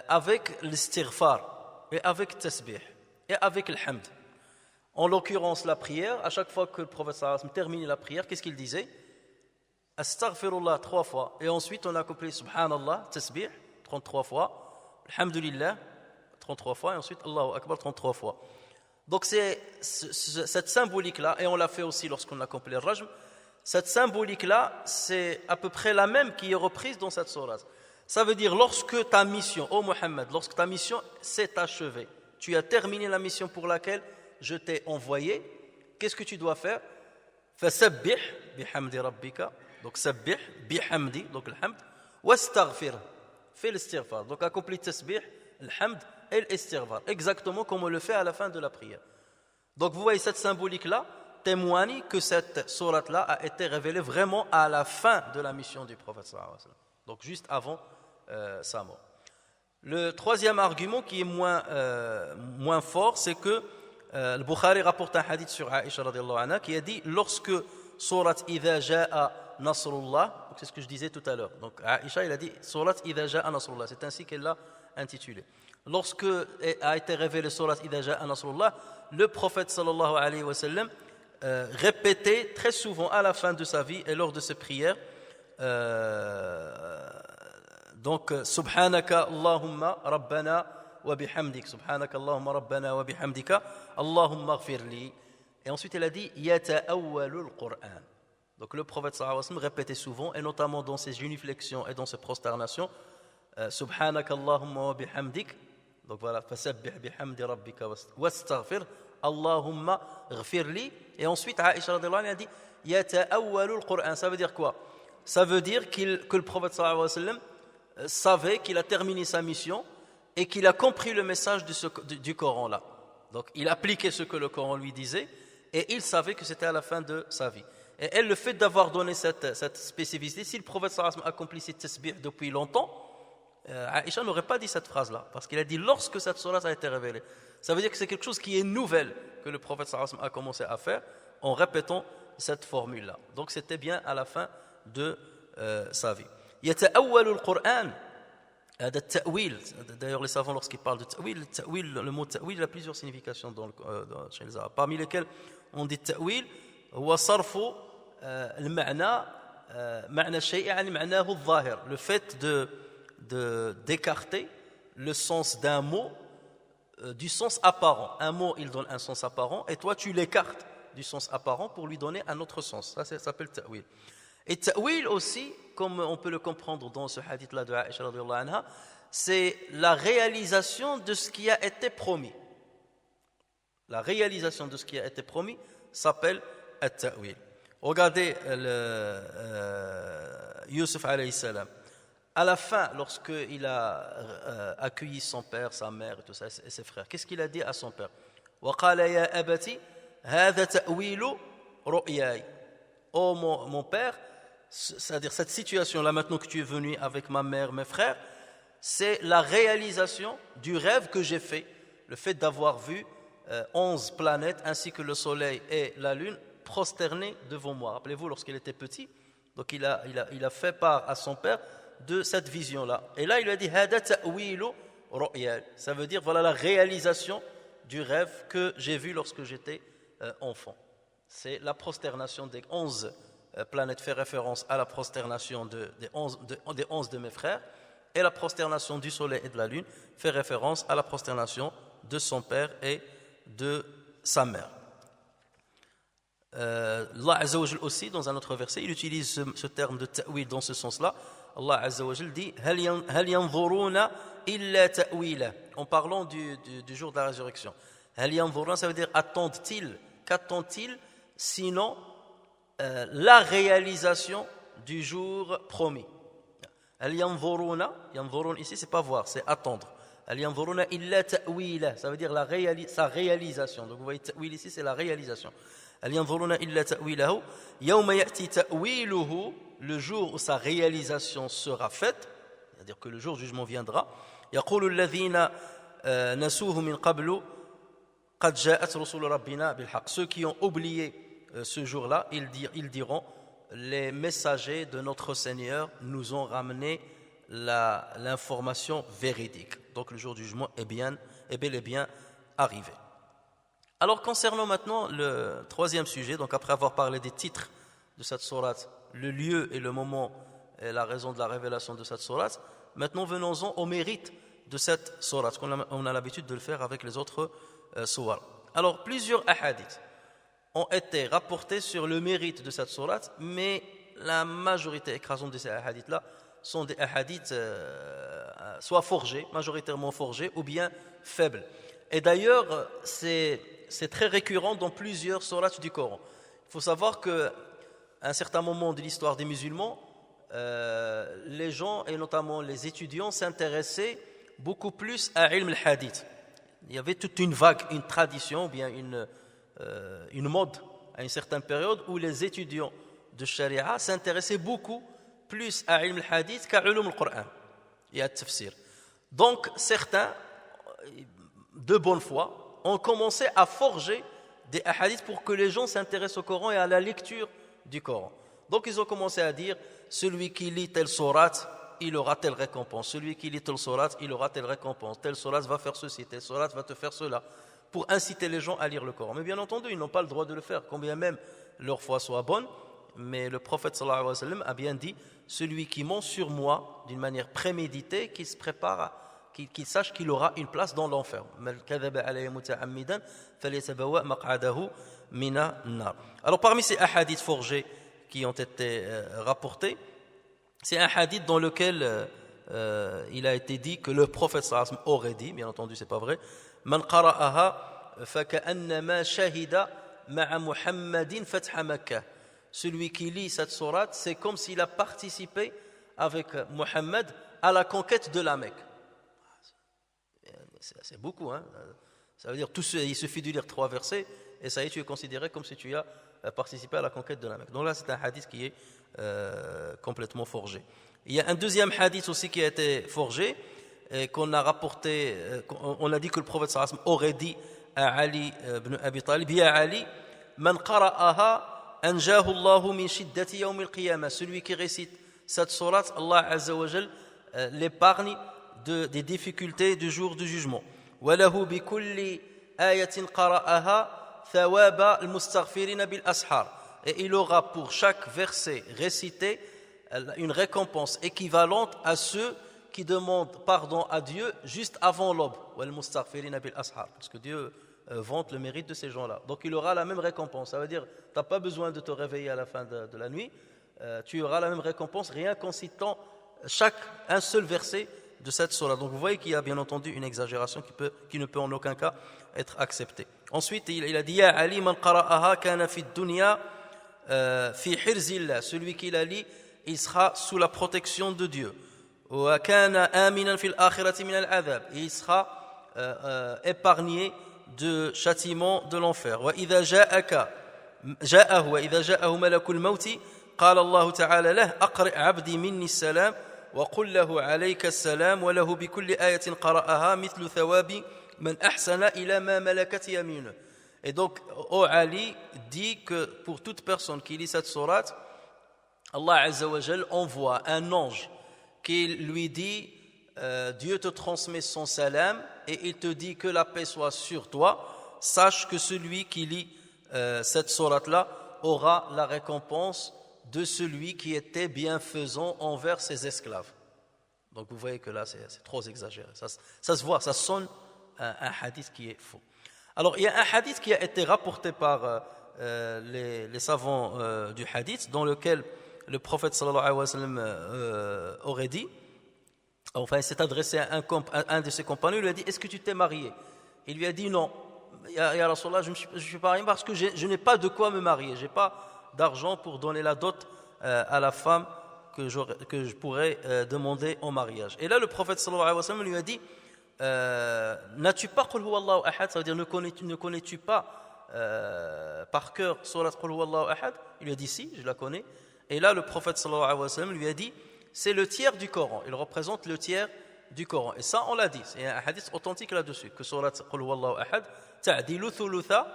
avec l'istighfar, et avec tasbih, et avec le hamd. En l'occurrence, la prière, à chaque fois que le prophète sallallahu alayhi wa sallam terminait la prière, qu'est-ce qu'il disait? Astaghfirullah 3 fois, et ensuite on accomplit subhanallah, tasbih 33 fois, alhamdulillah 33 fois, et ensuite Allahu Akbar 33 fois. Donc c'est cette symbolique-là, et on l'a fait aussi lorsqu'on accomplit le rajm, cette symbolique-là, c'est à peu près la même qui est reprise dans cette sourate. Ça veut dire, lorsque ta mission, ô Muhammad, lorsque ta mission s'est achevée, tu as terminé la mission pour laquelle je t'ai envoyé, qu'est-ce que tu dois faire? Fasabbih bihamdi rabbika, donc sabbih bihamdi, donc le hamd, wastaghfir, fais l'istighfar. Donc accomplis tasbih, le hamd et l'istighfar, exactement comme on le fait à la fin de la prière. Donc vous voyez, cette symbolique-là témoigne que cette sourate-là a été révélée vraiment à la fin de la mission du prophète sallallahu alayhi wa sallam, donc juste avant sa mort. Le troisième argument qui est moins fort, c'est que le Bukhari rapporte un hadith sur Aïcha radiyallahu anha qui a dit: lorsque sourate Idha Ja'a Nasrullah, c'est ce que je disais tout à l'heure, donc Aïcha il a dit sourate Idha Ja'a Nasrullah, c'est ainsi qu'elle l'a intitulé. Lorsque a été révélé sourate Idha Ja'a Nasrullah, le prophète sallallahu alayhi wa sallam répétait très souvent à la fin de sa vie et lors de ses prières donc subhanaka Allahumma rabbana wa bihamdik, subhanaka Allahumma rabbana wa bihamdika Allahumma ighfirli, et ensuite elle a dit yata'awwalul Qur'an. Donc le prophète sallallahu alayhi wa sallam répétait souvent, et notamment dans ses génuflexions et dans ses prosternations, subhanaka Allahumma wa bihamdik, donc voilà, fasabbih bihamdi rabbika wastaghfir Allahumma ighfirli. Et ensuite Aïcha radhiyallahu anha a dit yata'awwalul Qur'an. Ça veut dire quoi? Ça veut dire que le prophète sallallahu alayhi wa sallam savait qu'il a terminé sa mission et qu'il a compris le message du Coran là. Donc il appliquait ce que le Coran lui disait, et il savait que c'était à la fin de sa vie. Et le fait d'avoir donné cette spécificité, si le prophète sallallahu alayhi wa sallam accomplissait tasbih depuis longtemps, Aïcha n'aurait pas dit cette phrase-là, parce qu'il a dit lorsque cette sourate a été révélée. Ça veut dire que c'est quelque chose qui est nouvelle que le prophète sallallahu alayhi wa sallam a commencé à faire en répétant cette formule-là. Donc c'était bien à la fin de sa vie. Yata'awwalul Qur'an, d'ailleurs les savants lorsqu'ils parlent de ta'wil, le mot ta'wil a plusieurs significations chez les Arabes, parmi lesquelles on dit ta'wil huwa sarfu al-ma'na ma'na shay'in 'an ma'nahu adh-dhahir, le fait d'écarter le sens d'un mot du sens apparent. Un mot il donne un sens apparent et toi tu l'écartes du sens apparent pour lui donner un autre sens. Ça s'appelle ta'wil. Et ta'wil aussi, comme on peut le comprendre dans ce hadith-là de Aïcha radhiyallahu anha, c'est la réalisation de ce qui a été promis. La réalisation de ce qui a été promis s'appelle at-ta'wil. Regardez Yusuf alayhi salam. À la fin, lorsqu'il a accueilli son père, sa mère et tout ça, et ses frères, qu'est-ce qu'il a dit à son père? وقال يا أبت هذا تأويل رؤياي. Oh mon père, c'est-à-dire cette situation-là maintenant que tu es venu avec ma mère, mes frères, c'est la réalisation du rêve que j'ai fait, le fait d'avoir vu 11 planètes ainsi que le soleil et la lune prosternés devant moi. Rappelez-vous, lorsqu'il était petit, donc il a fait part à son père de cette vision-là. Et là, il lui a dit Hada ta'wilu ru'ya. Ça veut dire voilà la réalisation du rêve que j'ai vu lorsque j'étais enfant. C'est la prosternation des 11 planètes fait référence à la prosternation des 11 de mes frères, et la prosternation du soleil et de la lune fait référence à la prosternation de son père et de sa mère. Allah Azza wa Jal aussi, dans un autre verset, il utilise ce terme de ta'wil dans ce sens-là. Allah Azza wa Jal dit Hal yanzuruna illa ta'wila, en parlant du jour de la résurrection. Hal yanzuruna, ça veut dire attendent-ils, qu'attendent-ils sinon la réalisation du jour promis. Hal yanzuruna, yanzurun ici c'est pas voir, c'est attendre. Hal yanzuruna illa ta'wila, ça veut dire sa réalisation. Donc vous voyez ta'wil ici c'est la réalisation. Hal yanzuruna illa ta'wilahu yawma ya'ti ta'wiluhu, le jour où sa réalisation sera faite, c'est-à-dire que le jour du jugement viendra. Yaqulu alladhina nasuhu min qablu qad ja'at rusul rabbina bil haqq. Ceux qui ont oublié ce jour-là, ils diront les messagers de notre Seigneur nous ont ramené l'information véridique. Donc le jour du jugement est bel et bien arrivé. Alors concernant maintenant le troisième sujet, donc après avoir parlé des titres de cette sourate, le lieu et le moment et la raison de la révélation de cette sourate, maintenant venons-en au mérite de cette sourate, on a l'habitude de le faire avec les autres sourates. Alors plusieurs hadiths ont été rapportés sur le mérite de cette sourate, mais la majorité écrasante de ces hadiths-là sont des hadiths soit forgés, majoritairement forgés, ou bien faibles. Et d'ailleurs, c'est très récurrent dans plusieurs sourates du Coran. Il faut savoir qu'à un certain moment de l'histoire des musulmans, les gens, et notamment les étudiants, s'intéressaient beaucoup plus à ilm al-hadith. Il y avait toute une vague, une tradition, ou bien une mode à une certaine période où les étudiants de Sharia s'intéressaient beaucoup plus à ilm al-hadith qu'à ulum al-Qur'an et à tafsir. Donc certains, de bonne foi, ont commencé à forger des hadiths pour que les gens s'intéressent au Coran et à la lecture du Coran. Donc ils ont commencé à dire celui qui lit telle sourate, il aura telle récompense. Celui qui lit telle sourate, il aura telle récompense. Telle sourate va faire ceci, telle sourate va te faire cela, pour inciter les gens à lire le Coran. Mais bien entendu, ils n'ont pas le droit de le faire, combien même leur foi soit bonne. Mais le prophète sallallahu alayhi wa sallam a bien dit celui qui ment sur moi d'une manière préméditée, qui se prépare, qu'il sache qu'il aura une place dans l'enfer. Alors parmi ces hadiths forgés qui ont été rapportés, c'est un hadith dans lequel il a été dit que le prophète sallallahu alayhi wa sallam aurait dit, bien entendu c'est pas vrai, man qara'aha faka'annama shahida ma'a Muhammadin fatha Makkah. Celui qui lit cette sourate, c'est comme s'il a participé avec Muhammad à la conquête de la Mecque. C'est beaucoup, hein. Ça veut dire il suffit de lire 3 versets et ça y est, tu es considéré comme si tu as participé à la conquête de la Mecque. Donc là, c'est un hadith qui est complètement forgé. Il y a un deuxième hadith aussi qui a été forgé et qu'on a rapporté. On a dit que le prophète sallallahu alayhi wa sallam aurait dit à Ali ibn Abi Talib, ya Ali, man qara'aha anjahu Allahu min shiddati yawm al-qiyamah. Celui qui récite cette sourate, Allah Azza wa Jal l'épargne des difficultés du jour du jugement. Wa lahu bi kulli ayatin qara'aha thawaba al-mustaghfirin bil ashar. Et il aura pour chaque verset récité une récompense équivalente à ceux qui demandent pardon à Dieu juste avant l'aube. Parce que Dieu vante le mérite de ces gens-là. Donc il aura la même récompense. Ça veut dire tu n'as pas besoin de te réveiller à la fin de la nuit. Tu auras la même récompense rien qu'en citant un seul verset de cette sourate. Donc vous voyez qu'il y a bien entendu une exagération qui ne peut en aucun cas être acceptée. Ensuite il a dit Ya Ali man qara'aha kana fi dunya fi hirzillah. Celui qui la lit, il sera sous la protection de Dieu. Il sera épargné de châtiment de l'enfer. وإذا جاءه وإذا جاءه ملك الموت قال الله تعالى له أقرئ عبدي مني السلام وقل له عليك السلام وله بكل آية قرأها مثل ثواب من أحسن إلى ما ملكت يمينه. Et donc, Ali dit que pour toute personne qui lit cette sourate, Allah Azza wa Jal envoie un ange qui lui dit Dieu te transmet son salam et il te dit que la paix soit sur toi. Sache que celui qui lit cette sourate-là aura la récompense de celui qui était bienfaisant envers ses esclaves. Donc vous voyez que là c'est trop exagéré. Ça se voit, ça sonne un hadith qui est faux. Alors il y a un hadith qui a été rapporté par les savants du hadith, dans lequel le prophète sallallahu alayhi wa sallam aurait dit, enfin il s'est adressé à un de ses compagnons, il lui a dit: est-ce que tu t'es marié? Il lui a dit: non, ya Rasulallah, je ne suis pas marié parce que je n'ai pas de quoi me marier, je n'ai pas d'argent pour donner la dot à la femme que je pourrais demander en mariage. Et là le prophète sallallahu alayhi wa sallam lui a dit: n'as-tu pas Qul huwallahu ahad? Ça veut dire, ne connais-tu pas par cœur surat Qul huwallahu ahad? Il lui a dit: si, je la connais. Et là le prophète sallallahu alayhi wa sallam lui a dit: c'est le tiers du Coran, il représente le tiers du Coran. Et ça on l'a dit, c'est un hadith authentique là-dessus, que surat Qul huwallahu ahad ta'dilu thulutha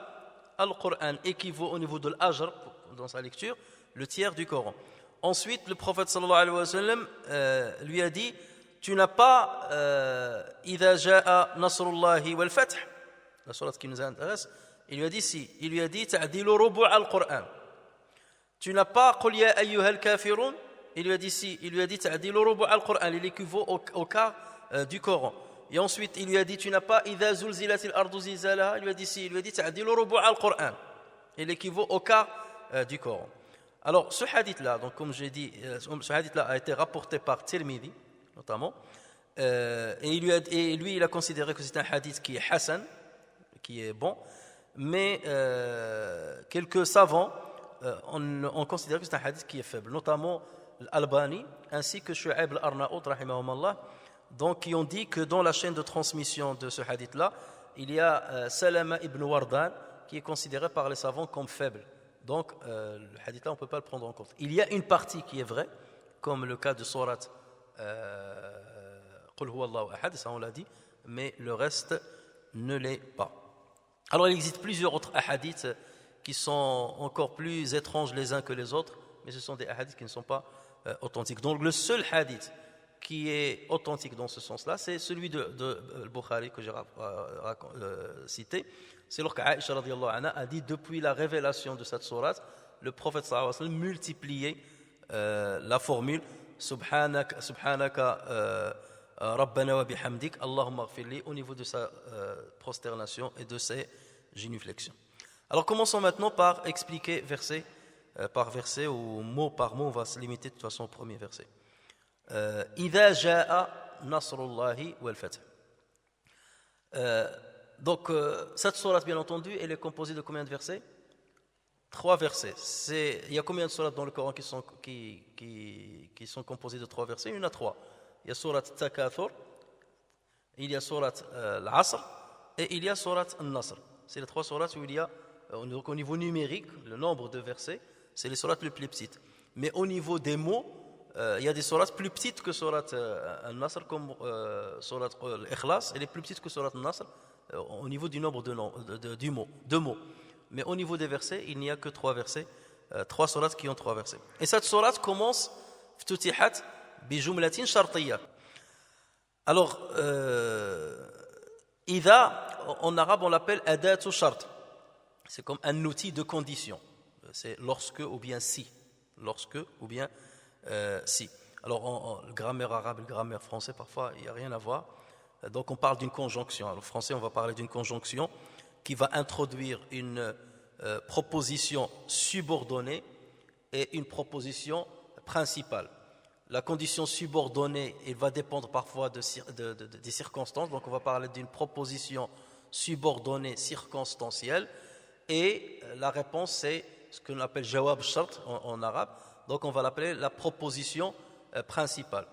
al-Qur'an, équivaut au niveau de l'ajr dans sa lecture, le tiers du Coran. Ensuite le prophète sallallahu alayhi wa sallam lui a dit: tu n'as pas idha ja'a nasrullahi wal fath, la sourate qui nous intéresse. Il lui a dit: si. Il lui a dit: ta'dilu rubu' al-Qur'an. Tu n'as pas qul ya ayyuhal kafirun? Il lui a dit: si. Il lui a dit: ta'dilu rubu' al-Qur'an, il équivaut au quart du Coran. Et ensuite il lui a dit: tu n'as pas idha zulzilatil ardu zilzalaha? Il lui a dit: si. Il lui a dit: ta'dilu rubu' al-Qur'an, il équivaut au quart du Coran. Alors ce hadith là, donc comme j'ai dit, ce hadith là a été rapporté par Tirmidhi notamment, et lui il a considéré que c'est un hadith qui est hasan, qui est bon, mais quelques savants ont considéré que c'est un hadith qui est faible, notamment l'Albani ainsi que Shu'aib al-Arnaout rahimahumullah, donc qui ont dit que dans la chaîne de transmission de ce hadith là il y a Salama ibn Wardan qui est considéré par les savants comme faible. Donc le hadith là on ne peut pas le prendre en compte. Il y a une partie qui est vraie, comme le cas de surat Qul huwallahu ahad, ça on l'a dit, mais le reste ne l'est pas. Alors il existe plusieurs autres hadiths qui sont encore plus étranges les uns que les autres, mais ce sont des hadiths qui ne sont pas authentiques. Donc le seul hadith qui est authentique dans ce sens-là, c'est celui de Bukhari que j'ai cité. C'est lorsque Aïcha radiyallahu anha a dit: depuis la révélation de cette sourate, le prophète sallallahu alayhi wa sallam multipliait la formule Subhanaka Rabbana wa bihamdik Allahumma ighfirli au niveau de sa prosternation et de ses génuflexions. Alors commençons maintenant par expliquer verset par verset ou mot par mot. On va se limiter de toute façon au premier verset. Idha ja'a nasrullahi wal fath. Donc cette sourate, bien entendu, elle est composée de combien de versets? 3 versets. Il y a combien de sourates dans le Coran qui sont composées de 3 versets? Il y en a 3. Il y a sourate Takathur, il y a sourate Al-Asr et il y a sourate Al-Nasr. C'est les 3 sourates où il y a, donc au niveau numérique, le nombre de versets, c'est les sourates les plus petites. Mais au niveau des mots, il y a des sourates plus petites que sourate Al-Nasr, comme sourate Al-Ikhlas, elle est plus petite que sourate Al-Nasr au niveau du nombre de mots. Mais au niveau des versets, il n'y a que 3 versets, 3 sourates qui ont 3 versets. Et cette sourate commence ftutihat bi jumlatin shartiyya. Alors, idha, en arabe on l'appelle adatu shart. C'est comme un outil de condition. C'est lorsque ou bien si. Lorsque ou bien si. Alors, en grammaire arabe et grammaire français, parfois, il n'y a rien à voir. Donc, on parle d'une conjonction. Alors, en français, on va parler d'une conjonction qui va introduire une proposition subordonnée et une proposition principale. La condition subordonnée, elle va dépendre parfois des circonstances. Donc, on va parler d'une proposition subordonnée circonstancielle. Et la réponse, c'est ce qu'on appelle jawab shart en arabe. Donc, on va l'appeler la proposition principale.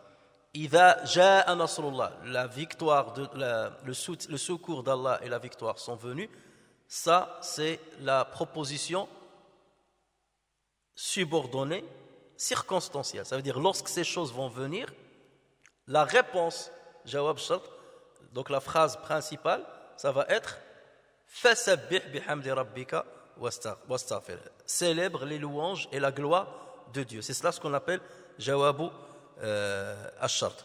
إذا جاء نصر الله, la victoire, le secours d'Allah et la victoire sont venus, ça c'est la proposition subordonnée, circonstancielle. Ça veut dire lorsque ces choses vont venir, la réponse, jawab shart, donc la phrase principale, ça va être fasabbih bihamdi rabbika wastaghfir. Célèbre les louanges et la gloire de Dieu. C'est cela ce qu'on appelle jawabu ash-shart.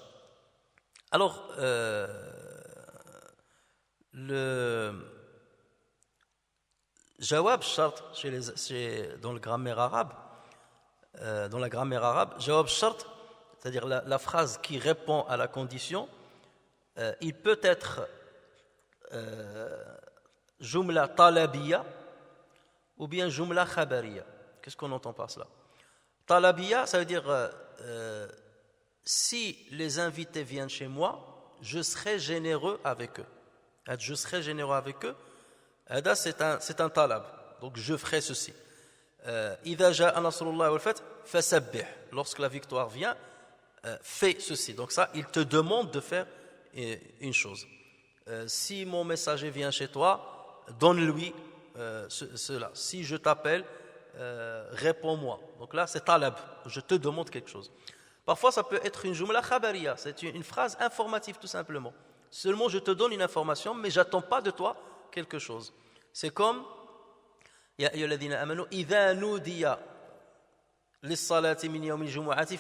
Alors, le jawab shart dans la grammaire arabe, jawab shart, c'est-à-dire la phrase qui répond à la condition, il peut être jumla talabiya ou bien jumla khabariya. Qu'est-ce qu'on entend par cela? Talabiya, ça veut dire si les invités viennent chez moi, je serai généreux avec eux. Je serai généreux avec eux. C'est un talab. Donc je ferai ceci. Idha ja'a nasrullah wal fath fasabbih. Lorsque la victoire vient, fais ceci. Donc ça, il te demande de faire une chose. Si mon messager vient chez toi, donne-lui cela. Si je t'appelle, réponds-moi. Donc là, c'est talab. Je te demande quelque chose. Parfois, ça peut être une jumla khabariya. C'est une phrase informative, tout simplement. Seulement, je te donne une information, mais j'attends pas de toi quelque chose. C'est comme Ya ayyuhalladhina amanu idha nudiya lis-salati min yawmil jumu'ati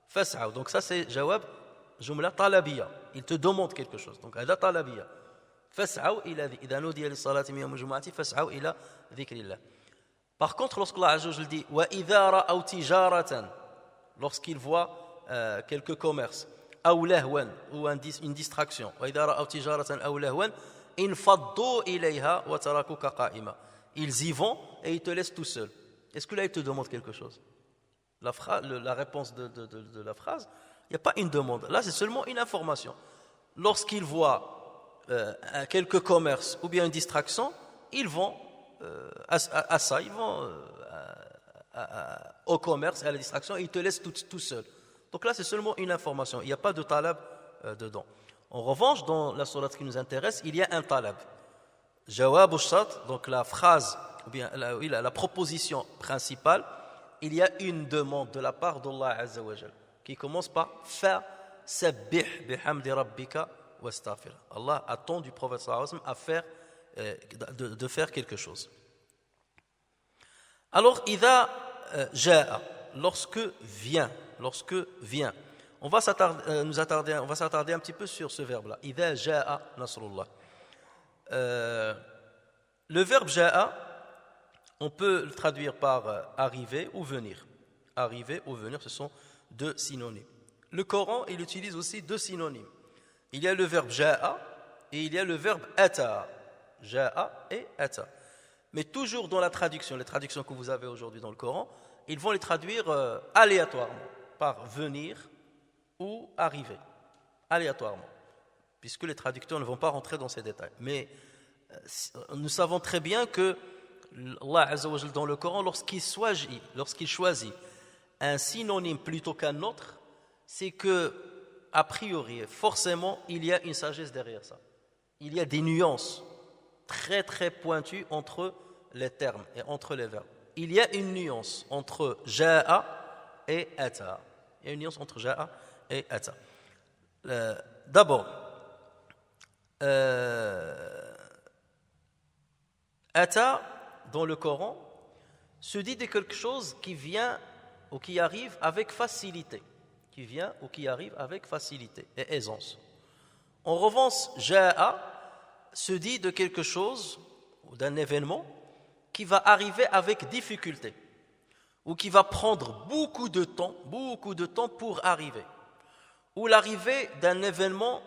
fas'aw. Donc ça c'est jawab jumla talabiyya. Il te demande quelque chose. Donc hada talabiyya. Fas'aw ila idha nudiya lis-salati min yawmil jumu'ati fas'aw ila dhikrillah. Par contre, lorsque Allah Azza wa Jalla dit wa idha ra'aw tijaratan, lorsqu'il voit quelques commerces, aw lahwan, ou une distraction, wa idha ra'aw tijaratan aw lahwan infaddu ilayha wa tarakuka qa'ima. Ils y vont et ils te laissent tout seul. Est-ce que là, ils te demandent quelque chose? La réponse de la phrase, il n'y a pas une demande. Là, c'est seulement une information. Lorsqu'ils voient quelques commerces ou bien une distraction, ils vont à ça, ils vont au commerce et à la distraction et ils te laissent tout seul. Donc là, c'est seulement une information. Il n'y a pas de talab dedans. En revanche, dans la sourate qui nous intéresse, il y a un talab. Jawab al-shart, donc la phrase, ou bien la proposition principale, il y a une demande de la part d'Allah Azza wa Jal, qui commence par fa sabbih bihamdi rabbika wastaghfir. Allah attend du prophète sallallahu alayhi wa sallam de faire quelque chose. Alors, idha ja'a, lorsque vient, on va s'attarder un petit peu sur ce verbe-là. Idha ja'a nasrullah. Le verbe ja'a, on peut le traduire par arriver ou venir. Arriver ou venir, ce sont deux synonymes. Le Coran, il utilise aussi deux synonymes. Il y a le verbe ja'a et il y a le verbe ata. Ja'a et ata. Mais toujours dans la traduction, les traductions que vous avez aujourd'hui dans le Coran, ils vont les traduire aléatoirement, par venir ou arriver, aléatoirement, puisque les traducteurs ne vont pas rentrer dans ces détails. Mais nous savons très bien que Allah Azza wa Jalla dans le Coran, lorsqu'il choisit un synonyme plutôt qu'un autre, c'est que, a priori, forcément, il y a une sagesse derrière ça. Il y a des nuances très très pointues entre les termes et entre les verbes. Il y a une nuance entre ja'a et ata. Il y a une nuance entre ja'a et ata. D'abord, ata dans le Coran se dit de quelque chose qui vient ou qui arrive avec facilité. Qui vient ou qui arrive avec facilité et aisance. En revanche, ja'a se dit de quelque chose ou d'un événement qui va arriver avec difficulté ou qui va prendre beaucoup de temps pour arriver, ou l'arrivée d'un événement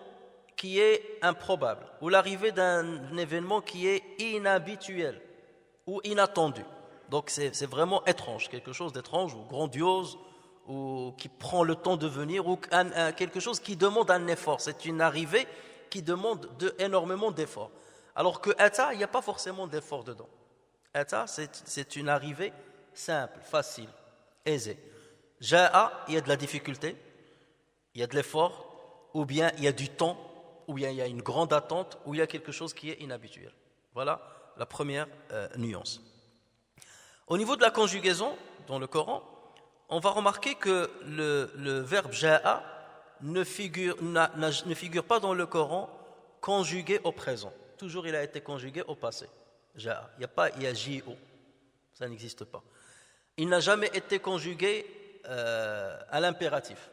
qui est improbable, ou l'arrivée d'un événement qui est inhabituel ou inattendu. Donc c'est vraiment étrange, quelque chose d'étrange ou grandiose, ou qui prend le temps de venir, ou quelque chose qui demande un effort. C'est une arrivée qui demande énormément d'efforts. Alors que ata, il n'y a pas forcément d'effort dedans. Ata, c'est une arrivée simple, facile, aisée. Ja'a, il y a de la difficulté. il y a de l'effort, ou bien il y a du temps, ou bien il y a une grande attente, ou il y a quelque chose qui est inhabituel. Voilà la première nuance. Au niveau de la conjugaison, dans le Coran, on va remarquer que le verbe ja'a ne figure pas dans le Coran conjugué au présent. Toujours il a été conjugué au passé. Ja'a. Il n'y a pas yaji'u. Ça n'existe pas. Il n'a jamais été conjugué à l'impératif.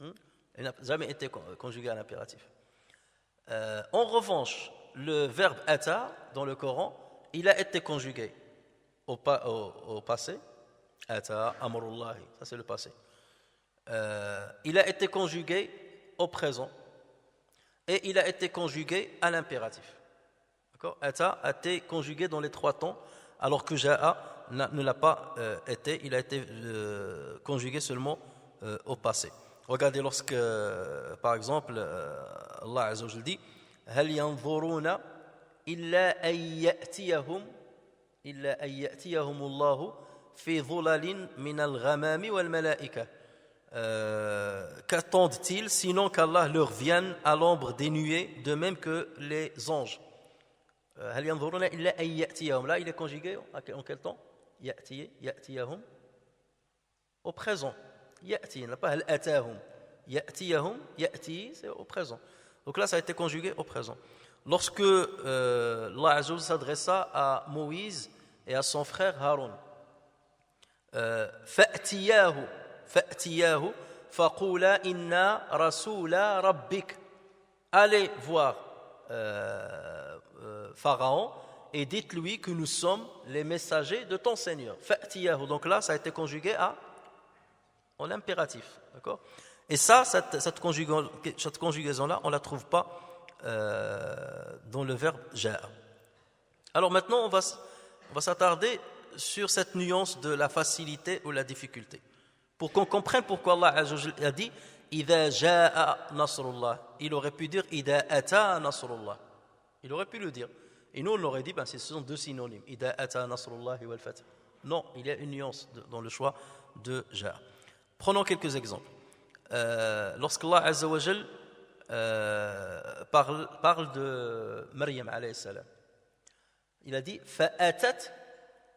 Il n'a jamais été conjugué à l'impératif. En revanche, le verbe ata dans le Coran, il a été conjugué au passé. Ata, amrullahi, ça c'est le passé. Il a été conjugué au présent et il a été conjugué à l'impératif. D'accord? Ata a été conjugué dans les 3 temps, alors que ja'a ne l'a pas été. Il a été conjugué seulement au passé. Regardez lorsque, par exemple, Allah Azza wa Jalla dit هل ينظرون إلا أن يأتيهم الله في ظلال من الغمام والملائكة. Qu'attendent-ils sinon qu'Allah leur vienne à l'ombre des nuées, de même que les anges. هل ينظرون إلا أن يأتيهم. Là, il est conjugué en quel temps? يأتيهم au présent. يأتي, n'a pas هل أتاهم. يأتيهم, يأتي, c'est au présent. Donc là, ça a été conjugué au présent. Lorsque Allah Azza wa Jalla s'adressa à Moïse et à son frère Haroun, فأتياه فقولا إنا رسول ربك. Allez voir Pharaon et dites-lui que nous sommes les messagers de ton Seigneur. فأتياه. Donc là, ça a été conjugué en impératif. D'accord? Et ça, cette conjugaison-là, on ne la trouve pas dans le verbe ja'a. Alors maintenant, on va s'attarder sur cette nuance de la facilité ou la difficulté, pour qu'on comprenne pourquoi Allah Azza wa Jalla a dit إِذَا جَاءَ نَصْرُ اللَّهِ. Il aurait pu dire إِذَا أَتَى نَصْرُ اللَّهِ. Il aurait pu le dire. Et nous, on aurait dit, ce sont 2 synonymes. إِذَا أَتَى نَصْرُ اللَّهِ وَالْفَتْحِ. Non, il y a une nuance dans le choix de ja'a. Prenons quelques exemples. Lorsqu'Allah Azza wa Jal parle de Maryam alayhi salam, il a dit فَأَتَتْ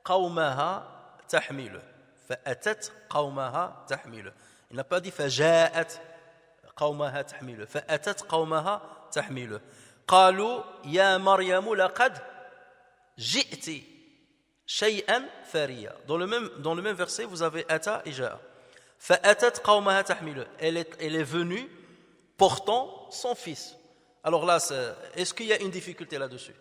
قَوْمَهَا تَحْمِلُ. فَأَتَتْ قَوْمَهَا تَحْمِلُ. Il n'a pas dit فَجَاءَتْ قَوْمَهَا تَحْمِلُ. فَأَتَتْ قَوْمَهَا تَحْمِلُ. قَالُوا يَا مَرْيَمُ لَقَدْ جِئْتِ شَيْئًا فَرِيًّا. Dans le même verset, vous avez ata et ja'a. فَأَتَتْ قَوْمَهَا تَحْمِلُ. Elle est venue portant son fils. Alors là, est-ce qu'il y a une difficulté là-dessus?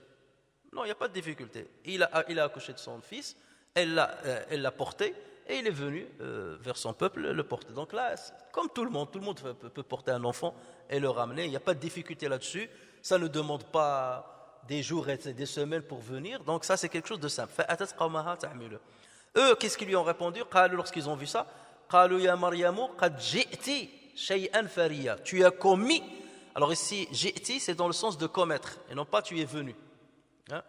Non, il n'y a pas de difficulté. Il a accouché de son fils, elle l'a porté, et il est venu vers son peuple le porter. Donc là, comme tout le monde peut porter un enfant et le ramener. Il n'y a pas de difficulté là-dessus. Ça ne demande pas des jours et des semaines pour venir. Donc ça, c'est quelque chose de simple. فَأَتَتْ قَوْمَهَا تَحْمِلُ. Eux, qu'est-ce qu'ils lui ont répondu? Lorsqu'ils ont vu ça, قالوا يا مريم قد جئت شيئا فريا. Tu as commis. Alors ici, جئت, c'est dans le sens de commettre, et non pas tu es venu. Hein?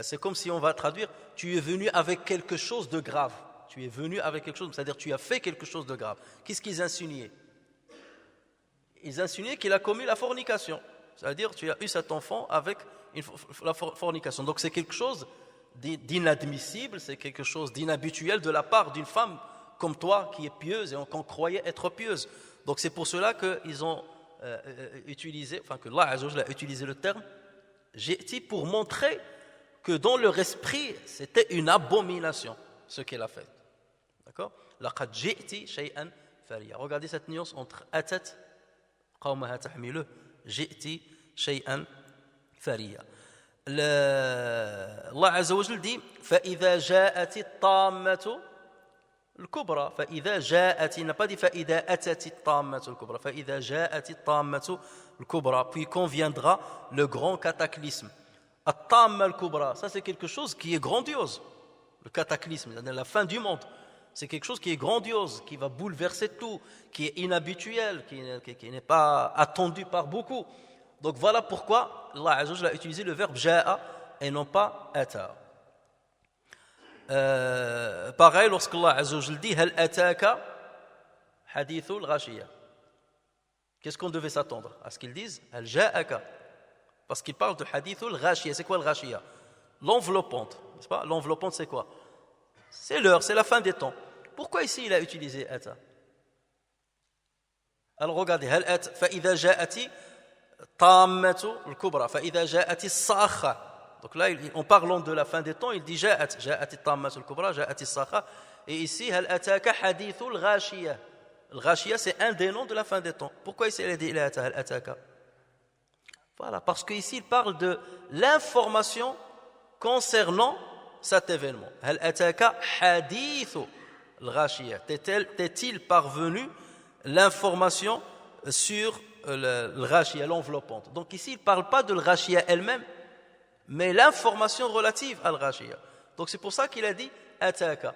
C'est comme si on va traduire tu es venu avec quelque chose de grave. Tu es venu avec quelque chose, c'est-à-dire tu as fait quelque chose de grave. Qu'est-ce qu'ils insinuaient? Ils insinuaient qu'il a commis la fornication. C'est-à-dire tu as eu cet enfant avec la fornication. Donc c'est quelque chose d'inadmissible, c'est quelque chose d'inhabituel de la part d'une femme comme toi qui est pieuse et qu'on croyait être pieuse. Donc c'est pour cela qu'ils ont utilisé, que Allah Azza wa Jalla a utilisé le terme Ji'ti pour montrer que dans leur esprit c'était une abomination ce qu'elle a fait. D'accord? Laqad ji'ti shay'an fariya. Regardez cette nuance entre atat qawmaha tahmilu, ji'ti shay'an fariya. Allah Azza wa Jalla dit fa idha ja'at at-tammatu al-kubra. Fa idha ja'at, il n'a pas dit fa idha atat at-tammatu al-kubra. Fa idha ja'at at-tammatu al-kubra, puis quand viendra le grand cataclysme. At-tamma al-kubra, ça c'est quelque chose qui est grandiose. Le cataclysme, c'est-à-dire la fin du monde. C'est quelque chose qui est grandiose, qui va bouleverser tout, qui est inhabituel, qui n'est pas attendu par beaucoup. Donc voilà pourquoi Allah Azza wa Jalla a utilisé le verbe ja'a et non pas ata. Pareil lorsqu'Allah Azza wa Jalla dit hal ataka hadithul ghashiya. Qu'est-ce qu'on devait s'attendre? À ce qu'ils disent Al-Ja'aka. Parce qu'ils parlent de hadith al-Ghashiya. C'est quoi le Ghashiya? L'enveloppante. N'est-ce pas? L'enveloppante, c'est quoi? C'est l'heure, c'est la fin des temps. Pourquoi ici il a utilisé Ata? Alors regardez, فإذا جاءت طامة الكبرى فإذا جاءت الصاخة. Donc là, en parlant de la fin des temps, il dit جاءت الطامة الكبرى جاءت الصاخة. Et ici, هل أتاك حديث الغاشية. Le Ghashiya, c'est un des noms de la fin des temps. Pourquoi ici il a dit هل أتاك? Voilà, parce qu'ici il parle de l'information concernant cet événement. هل أتاك حديث الغاشية. T'est-il parvenu l'information sur le Ghashiya, l'enveloppante. Donc ici, il ne parle pas de le Ghashiya elle-même, mais l'information relative à le Ghashiya. Donc c'est pour ça qu'il a dit Ataka.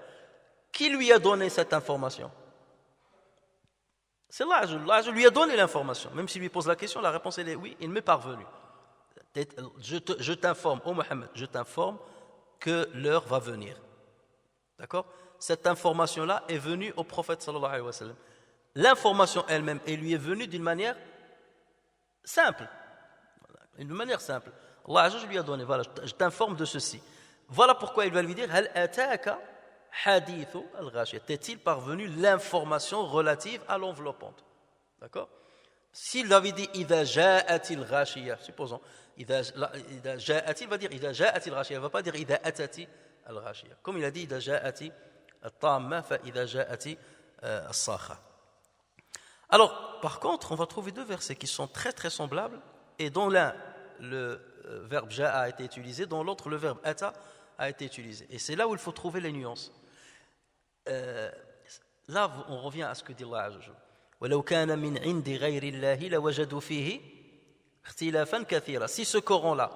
Qui lui a donné cette information? C'est Allah. Allah lui a donné l'information. Même s'il lui pose la question, la réponse est oui, il m'est parvenu. Je t'informe, ô Mohammed, je t'informe que l'heure va venir. D'accord? Cette information-là est venue au prophète sallallahu alayhi wa sallam. L'information elle-même, elle lui est venue d'une manière simple. D'une manière simple. Allah lui a donné, voilà, je t'informe de ceci. Voilà pourquoi il va lui dire Hal ataka hadithu al-ghashiya. T'est-il parvenu l'information relative à l'enveloppante? D'accord? S'il avait dit Idha ja'ati al-ghashiya, supposons, Idha ja'ati, il va dire Idha ja'ati al-ghashiya, il ne va pas dire Idha atati al-ghashiya. Comme il a dit Idha ja'ati al-tamma fa Idha ja'ati al-sakha. Alors, par contre, on va trouver deux versets qui sont très très semblables, et dont l'un, le verbe ja'a a été utilisé, dans l'autre, le verbe ata a été utilisé. Et c'est là où il faut trouver les nuances. Là, on revient à ce que dit Allah Azza wa Jalla. وَلَوْ كَانَ مِنْ عِنْدِ غَيْرِ اللَّهِ لَوَجَدُوا فِيهِ اخْتِلَافًا كَثِيرًا. Si ce Coran-là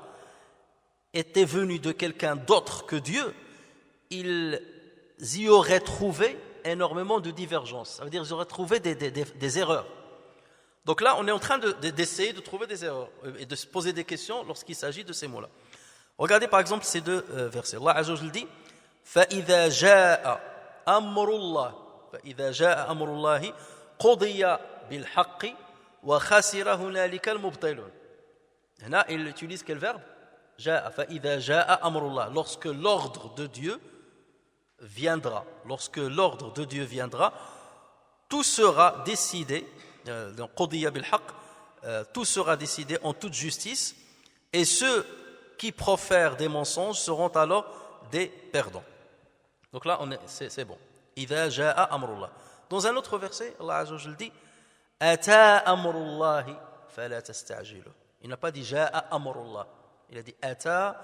était venu de quelqu'un d'autre que Dieu, ils y auraient trouvé énormément de divergences. Ça veut dire qu'ils auraient trouvé des erreurs. Donc là, on est en train d'essayer de trouver des erreurs et de se poser des questions lorsqu'il s'agit de ces mots-là. Regardez par exemple ces deux versets. Allah Azza wa Jalla dit فَإِذَا جَاءَ أَمْرُ اللَّهِ فَإِذَا جَاءَ أَمْرُ اللَّهِ قُضِيَ بِالْحَقِّ وَخَسِرَ هُنَالِكَ الْمُبْطِلُونَ. Là, il utilise quel verbe? جاء. فَإِذَا جَاءَ أَمْرُ اللَّهِ. Lorsque l'ordre de Dieu viendra, lorsque l'ordre de Dieu viendra, tout sera décidé, tout sera décidé en toute justice, et ceux qui profèrent des mensonges seront alors des perdants. Donc là, c'est bon. إِذَا جَاءَ أَمْرُ اللَّهِ. Dans un autre verset, Allah Azza wa Jalla dit أَتَى أَمْرُ اللَّهِ فَلَا تَسْتَعْجِلُوا. Il n'a pas dit جَاءَ أَمْرُ اللَّهِ. Il a dit أَتَى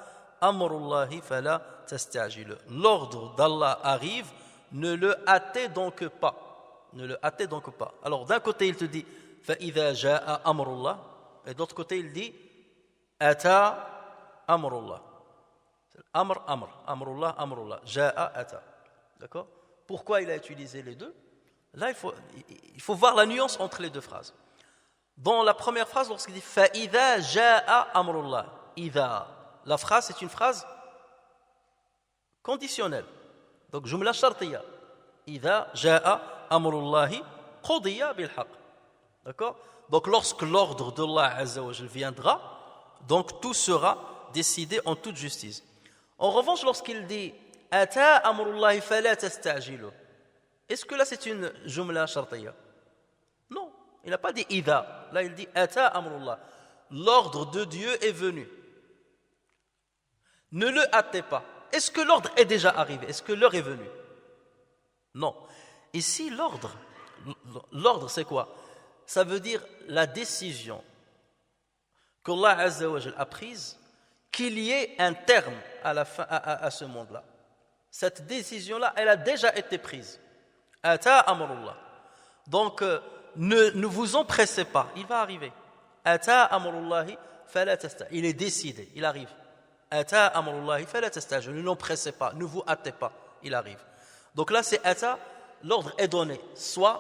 أَمْرُ اللَّهِ فَلَا تَسْتَعْجِلُوا. L'ordre d'Allah arrive, ne le hâtez donc pas. Ne le hâtez donc pas. Alors d'un côté il te dit فَإِذَا جَاءَ أَمْرُ اللَّهِ, et de l'autre côté il dit أَتَى أَمْرُ اللَّهِ. Amr, amr, amrullah, amrullah, ja'a, ata. D'accord? Pourquoi il a utilisé les deux? Là, il faut voir la nuance entre les deux phrases. Dans la première phrase, lorsqu'il dit فَإِذَا جَاءَ أَمْرُ اللَّهِ, إِذَا, la phrase c'est une phrase conditionnelle. Donc, jumla shartiya. إِذَا جَاءَ أَمْرُ اللَّهِ قُضِيَ بِالْحَقِّ. D'accord? Donc, lorsque l'ordre d'Allah Azza wa Jalla viendra, donc tout sera décidé en toute justice. En revanche, lorsqu'il dit Ata amrullahi fala tasta'jilu, est-ce que là c'est une jumla shartiya? Non, il n'a pas dit idha. Là il dit Ata amrullah, l'ordre de Dieu est venu. Ne le hâtez pas. Est-ce que l'ordre est déjà arrivé? Est-ce que l'heure est venue? Non. Ici l'ordre c'est quoi? Ça veut dire la décision qu'Allah Azza wa Jalla a prise, qu'il y ait un terme à ce monde-là. Cette décision-là, elle a déjà été prise. Ata amrullah. Donc, ne vous empressez pas, il va arriver. Ata amrullahi fala tasta. Il est décidé, il arrive. Ata amrullahi fala tasta. Ne l'empressez pas, ne vous hâtez pas, il arrive. Donc là, c'est ata, l'ordre est donné. Soit,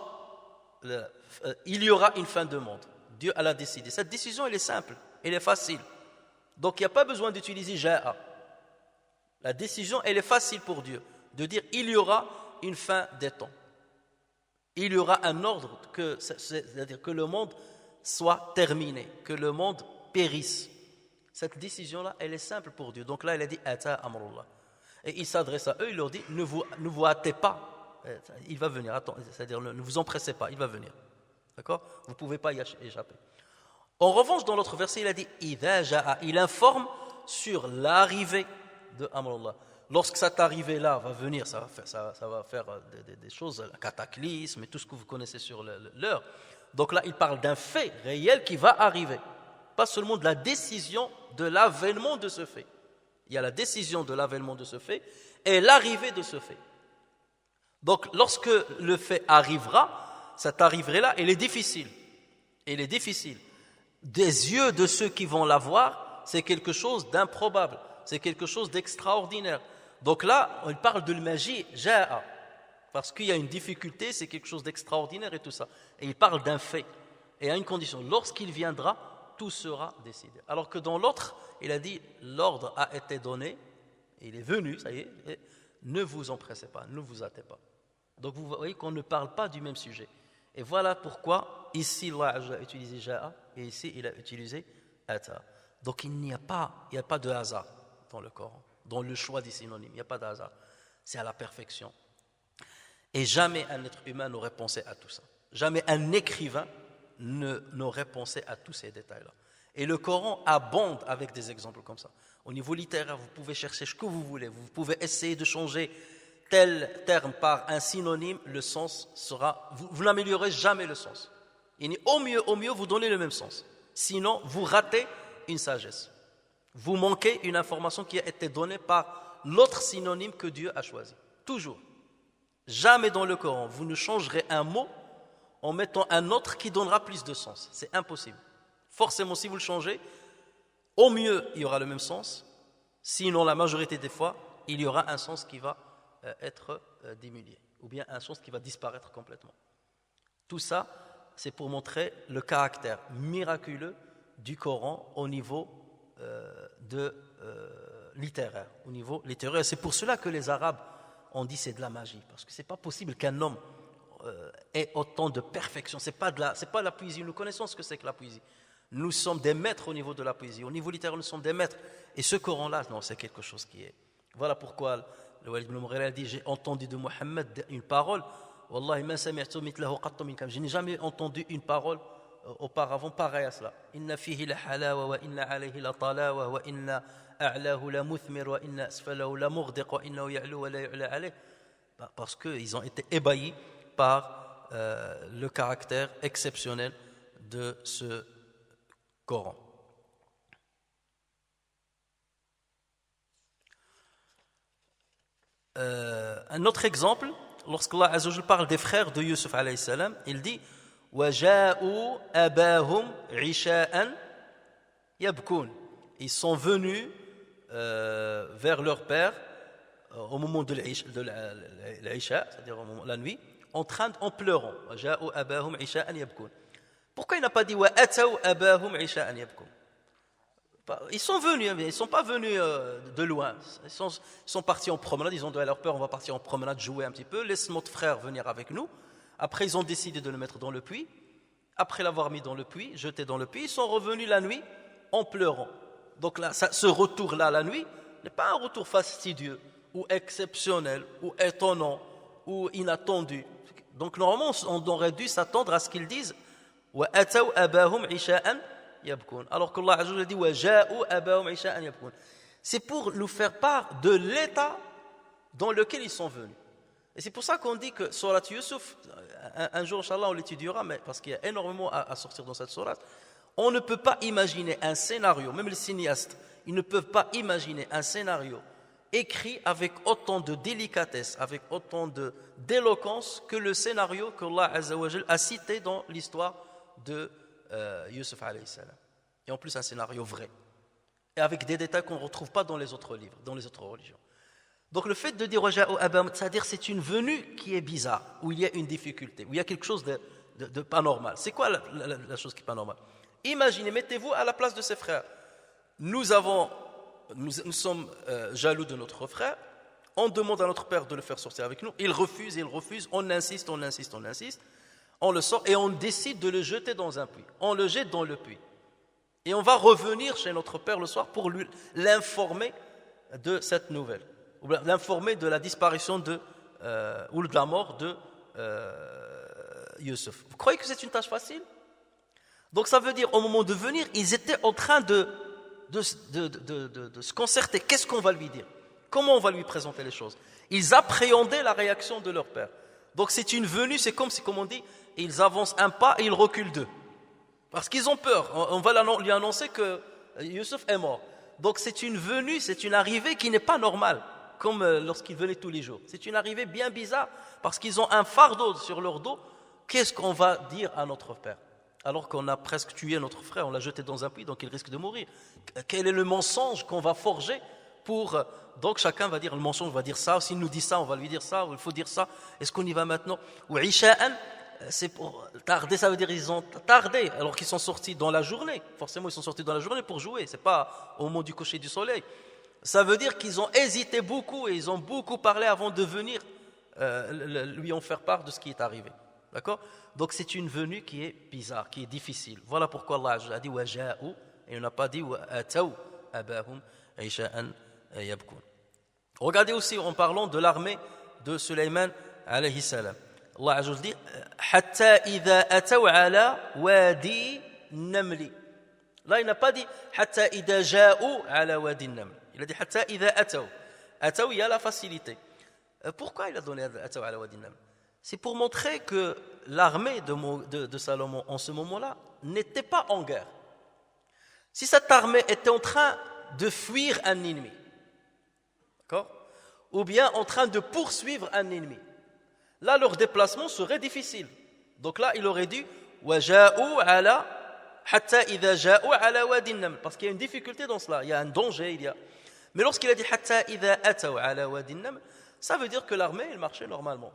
il y aura une fin de monde. Dieu l'a décidé. Cette décision, elle est simple, elle est facile. Donc il n'y a pas besoin d'utiliser ja'a. La décision, elle est facile pour Dieu, de dire il y aura une fin des temps. Il y aura un ordre, c'est-à-dire que le monde soit terminée, que le monde périsse. Cette décision-là, elle est simple pour Dieu. Donc là, il a dit Ata amrullah. Et il s'adresse à eux, il leur dit ne vous hâtez pas, il va venir. C'est-à-dire ne vous empressez pas, il va venir. D'accord? Vous ne pouvez pas y échapper. En revanche, dans l'autre verset, il a dit Idha ja'a. Il informe sur l'arrivée de amrullah. Lorsque cette arrivée-là va venir, ça va faire des choses, un cataclysme et tout ce que vous connaissez sur l'heure. Donc là, il parle d'un fait réel qui va arriver. Pas seulement de la décision de l'avènement de ce fait. Il y a la décision de l'avènement de ce fait et l'arrivée de ce fait. Donc, lorsque le fait arrivera, cette arrivée-là, elle est difficile. Elle est difficile. Des yeux de ceux qui vont la voir, c'est quelque chose d'improbable. C'est quelque chose d'extraordinaire. Donc là, on parle de magie, ja'a. Parce qu'il y a une difficulté, c'est quelque chose d'extraordinaire et tout ça. Et il parle d'un fait. Et à une condition, lorsqu'il viendra, tout sera décidé. Alors que dans l'autre, il a dit, l'ordre a été donné, il est venu, ça y est, et ne vous empressez pas, ne vous hâtez pas. Donc vous voyez qu'on ne parle pas du même sujet. Et voilà pourquoi, ici, Allah a utilisé ja'a, et ici, il a utilisé ata. Donc il n'y a pas de hasard dans le Coran, dans le choix des synonymes, il n'y a pas de hasard. C'est à la perfection. Et jamais un être humain n'aurait pensé à tout ça. Jamais un écrivain n'aurait pensé à tous ces détails-là. Et le Coran abonde avec des exemples comme ça. Au niveau littéraire, vous pouvez chercher ce que vous voulez. Vous pouvez essayer de changer tel terme par un synonyme. Le sens sera... Vous n'améliorez jamais le sens. Et au mieux, vous donnez le même sens. Sinon, vous ratez une sagesse. Vous manquez une information qui a été donnée par l'autre synonyme que Dieu a choisi. Toujours. Jamais dans le Coran, vous ne changerez un mot en mettant un autre qui donnera plus de sens. C'est impossible. Forcément, si vous le changez, au mieux, il y aura le même sens. Sinon, la majorité des fois, il y aura un sens qui va être diminué. Ou bien un sens qui va disparaître complètement. Tout ça, c'est pour montrer le caractère miraculeux du Coran au niveau littéraire. Au niveau littéraire. C'est pour cela que les Arabes ont dit c'est de la magie. Parce que ce n'est pas possible qu'un homme ait autant de perfection. Ce n'est pas la poésie. Nous connaissons ce que c'est que la poésie. Nous sommes des maîtres au niveau de la poésie. Au niveau littéraire, nous sommes des maîtres. Et ce Coran-là, non, c'est quelque chose qui est... Voilà pourquoi le Walid ibn Mughira dit, j'ai entendu de Mohammed une parole. Wallahi, ma sami'tu mithlahu qattu min kam. Je n'ai jamais entendu une parole auparavant pareille à cela. Inna fihi la halawa wa inna alayhi la talawa wa inna a'lahu la muthmir wa inna asfalahu la mughdiq wa innahu ya'lu wa la yu'la alayh. Parce qu'ils ont été ébahis par le caractère exceptionnel de ce Coran. Un autre exemple, lorsqu'Allah Azza wa Jalla parle des frères de Yusuf alayhi salam, il dit وَجَاءُوا أَبَاهُمْ عِشَاءً يَبْكُونَ. Ils sont venus vers leur père au moment de l'Isha, c'est-à-dire la nuit, en pleurant. وَجَاءُوا أَبَاهُمْ عِشَاءً يَبْكُونَ. Pourquoi il n'a pas dit وَأَتَوْا أَبَاهُمْ عِشَاءً يَبْكُونَ? Ils sont venus, mais ils ne sont pas venus de loin. Ils sont partis en promenade, ils ont dit à leur père, on va partir en promenade, jouer un petit peu, laisse notre frère venir avec nous. Après, ils ont décidé de le mettre dans le puits. Après l'avoir mis dans le puits, jeté dans le puits, ils sont revenus la nuit en pleurant. Donc là, ce retour-là, la nuit, n'est pas un retour fastidieux, ou exceptionnel, ou étonnant, ou inattendu. Donc normalement, on aurait dû s'attendre à ce qu'ils disent « وَأَتَوْا أَبَاهُمْ عِشَاءً يَبْكُونَ » alors qu'Allah Azza wa Jalla dit « وَجَاءُوا أَبَاهُمْ عِشَاءً يَبْكُونَ » C'est pour nous faire part de l'état dans lequel ils sont venus. Et c'est pour ça qu'on dit que Surat Yusuf, un jour, Inch'Allah, on l'étudiera, mais parce qu'il y a énormément à sortir dans cette sourate, on ne peut pas imaginer un scénario, même les cinéastes, ils ne peuvent pas imaginer un scénario écrit avec autant de délicatesse, avec autant d'éloquence que le scénario qu'Allah Azza wa Jal a cité dans l'histoire de Yusuf alayhi salam. Et en plus, un scénario vrai. Et avec des détails qu'on ne retrouve pas dans les autres livres, dans les autres religions. Donc le fait de dire c'est-à-dire c'est une venue qui est bizarre, où il y a une difficulté, où il y a quelque chose de pas normal. C'est quoi la chose qui n'est pas normale? Imaginez, mettez-vous à la place de ses frères. Nous sommes jaloux de notre frère, on demande à notre père de le faire sortir avec nous, il refuse, on insiste. on le sort et on décide de le jeter dans un puits. On le jette dans le puits. Et on va revenir chez notre père le soir pour l'informer de cette nouvelle, ou l'informer de la disparition ou de la mort de Youssef. Vous croyez que c'est une tâche facile? Donc ça veut dire, au moment de venir, ils étaient en train de se concerter. Qu'est-ce qu'on va lui dire? Comment on va lui présenter les choses? Ils appréhendaient la réaction de leur père. Donc c'est une venue, c'est comme on dit, ils avancent un pas et ils reculent deux. Parce qu'ils ont peur. On va lui annoncer que Youssef est mort. Donc c'est une venue, c'est une arrivée qui n'est pas normale, comme lorsqu'ils venaient tous les jours. C'est une arrivée bien bizarre, parce qu'ils ont un fardeau sur leur dos. Qu'est-ce qu'on va dire à notre père? Alors qu'on a presque tué notre frère, on l'a jeté dans un puits, donc il risque de mourir. Quel est le mensonge qu'on va forger pour... Donc chacun va dire, le mensonge va dire ça, s'il nous dit ça, on va lui dire ça, il faut dire ça. Est-ce qu'on y va maintenant? Ou isha'an, c'est pour tarder, ça veut dire ils ont tardé, alors qu'ils sont sortis dans la journée. Forcément, ils sont sortis dans la journée pour jouer, c'est pas au moment du coucher du soleil. Ça veut dire qu'ils ont hésité beaucoup et ils ont beaucoup parlé avant de venir lui en faire part de ce qui est arrivé. D'accord? Donc c'est une venue qui est bizarre, qui est difficile. Voilà pourquoi Allah a dit wa ja'u et on n'a pas dit wa ataw abahum isha'an yabkun. Regardez aussi en parlant de l'armée de Sulayman alayhi salam. Allah Azza wa Jalla dit hatta idha ataw ala wadi namli. Là il n'a pas dit hatta idha ja'u ala wadi naml. Il a dit hatta idha ataw. Ataw, il y a la facilité. Pourquoi il a donné ataw ala wadi naml? C'est pour montrer que l'armée de Salomon en ce moment-là n'était pas en guerre. Si cette armée était en train de fuir un ennemi, d'accord, ou bien en train de poursuivre un ennemi, là leur déplacement serait difficile. Donc là il aurait dit waja'u ala hatta idha ja'u ala wadi an-naml, parce qu'il y a une difficulté dans cela, il y a un danger, mais lorsqu'il a dit hatta idha ataw ala wadi an-naml, ça veut dire que l'armée elle marchait normalement.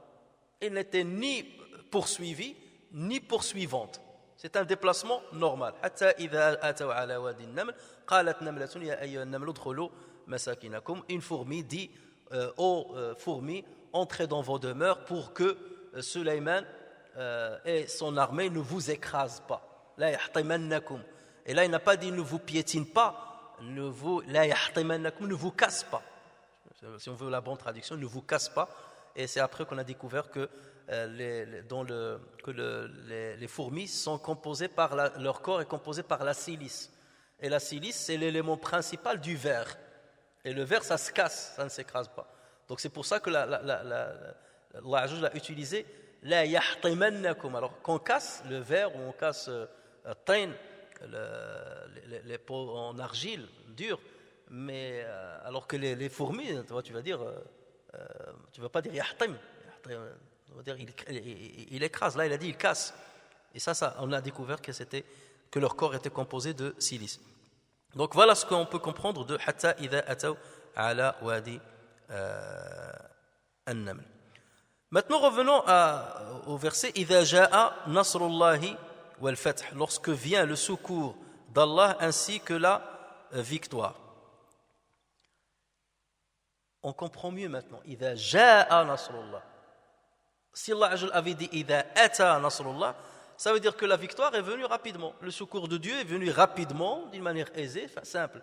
Elle n'était ni poursuivie ni poursuivante. C'est un déplacement normal. Hatta idha ataw ala wadi an-naml qalat namlatun ya ayyuha an-naml udkhulu masakinakum. Une fourmi dit aux fourmis, entrez dans vos demeures pour que Sulayman et son armée ne vous écrasent pas. La yahtimannakum. Et là il n'a pas dit ne vous piétine pas, ne vous casse pas. Si on veut la bonne traduction, ne vous casse pas. Et c'est après qu'on a découvert que les fourmis sont composées par leur corps est composé par la silice. Et la silice, c'est l'élément principal du verre. Et le verre, ça se casse, ça ne s'écrase pas. Donc c'est pour ça que Allah a utilisé la yahtimannakum. Alors qu'on casse le verre ou on casse tain, les pots en argile dure, mais alors que les fourmis, tu vas dire. Tu ne vas pas dire yahtim, on va dire il écrase. Là il a dit il casse. Et ça on a découvert que leur corps était composé de silice. Donc voilà ce qu'on peut comprendre de hatta idha ataw ala wadi an-naml. Maintenant revenons au verset idha jaa nasrullahi wal fath, lorsque vient le secours d'Allah ainsi que la victoire. On comprend mieux maintenant. Idha jaa nasrullah. Si Allah avait dit idha ata nasrullah, ça veut dire que la victoire est venue rapidement. Le secours de Dieu est venu rapidement, d'une manière aisée, simple.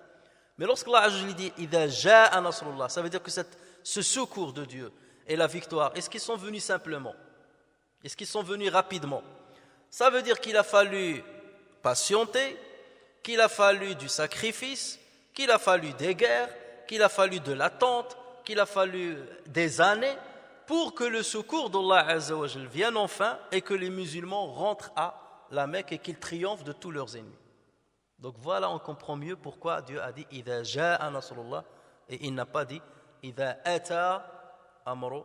Mais lorsqu'Allah dit idha jaa nasrullah, ça veut dire que ce secours de Dieu et la victoire, est-ce qu'ils sont venus simplement? Est-ce qu'ils sont venus rapidement? Ça veut dire qu'il a fallu patienter, qu'il a fallu du sacrifice, qu'il a fallu des guerres, qu'il a fallu de l'attente, qu'il a fallu des années pour que le secours d'Allah Azza wa Jal vienne enfin et que les musulmans rentrent à la Mecque et qu'ils triomphent de tous leurs ennemis. Donc voilà, on comprend mieux pourquoi Dieu a dit « Idha ja'a nasrullah » et il n'a pas dit « Idha ata amru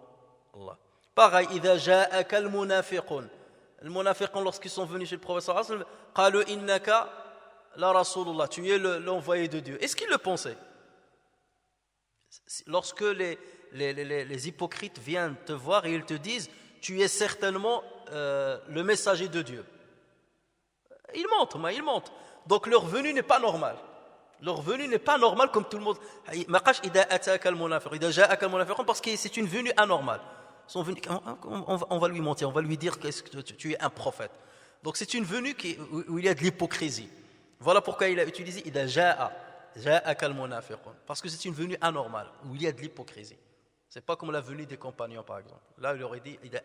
Allah ». Pareil, « Idha ja'aka al-munafiqun » Les munafiqun, lorsqu'ils sont venus chez le prophète sallallahu alayhi wa sallam, « Qalu innaka la rasulullah » Tu es l'envoyé de Dieu. Est-ce qu'ils le pensaient? Lorsque les hypocrites viennent te voir et ils te disent tu es certainement le messager de Dieu, ils mentent. Donc leur venue n'est pas normale. Leur venue n'est pas normale comme tout le monde. Parce que c'est une venue anormale. sont venus, on va lui mentir, on va lui dire que tu es un prophète. Donc c'est une venue où il y a de l'hypocrisie. Voilà pourquoi il a utilisé إِذَا جَاءَكَ الْمُنَافِقُونَ, parce que c'est une venue anormale, où il y a de l'hypocrisie. C'est pas comme la venue des compagnons, par exemple. Là, il aurait dit إِذَا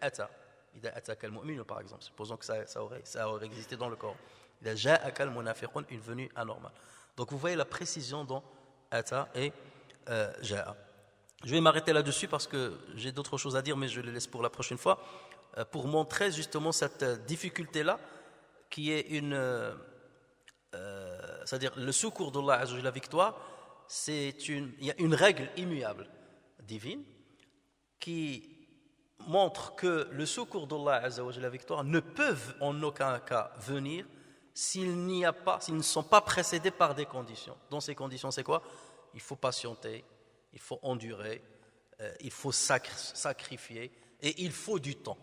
أَتَاكَ الْمُؤْمِنُ, par exemple. Supposons que ça aurait existé dans le Coran. إِذَا جَاءَكَ الْمُنَافِقُونَ, une venue anormale. Donc vous voyez la précision dans ata et ja'a. Je vais m'arrêter là-dessus parce que j'ai d'autres choses à dire, mais je les laisse pour la prochaine fois, pour montrer justement cette difficulté-là, qui est c'est-à-dire le secours d'Allah Azza wa Jalla, la victoire, il y a une règle immuable divine qui montre que le secours d'Allah Azza wa Jalla, la victoire, ne peuvent en aucun cas venir s'ils ne sont pas précédés par des conditions. Dans ces conditions, c'est quoi? Il faut patienter, il faut endurer, il faut sacrifier et il faut du temps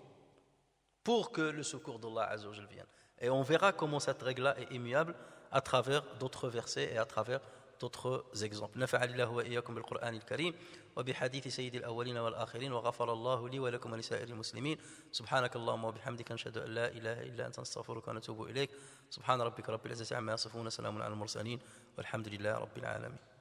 pour que le secours d'Allah Azza wa Jalla vienne. Et on verra comment cette règle-là est immuable à travers d'autres versets et à travers d'autres exemples. نفعني الله وإياكم بالقرآن الكريم وبحديث سيد الأولين والآخرين وغفر الله لي ولكم ولسائر المسلمين سبحانك اللهم وبحمدك نشهد أن لا إله إلا أنت نستغفرك ونتوب إليك سبحان ربك رب العزة عما يصفون وسلام على المرسلين والحمد لله رب العالمين.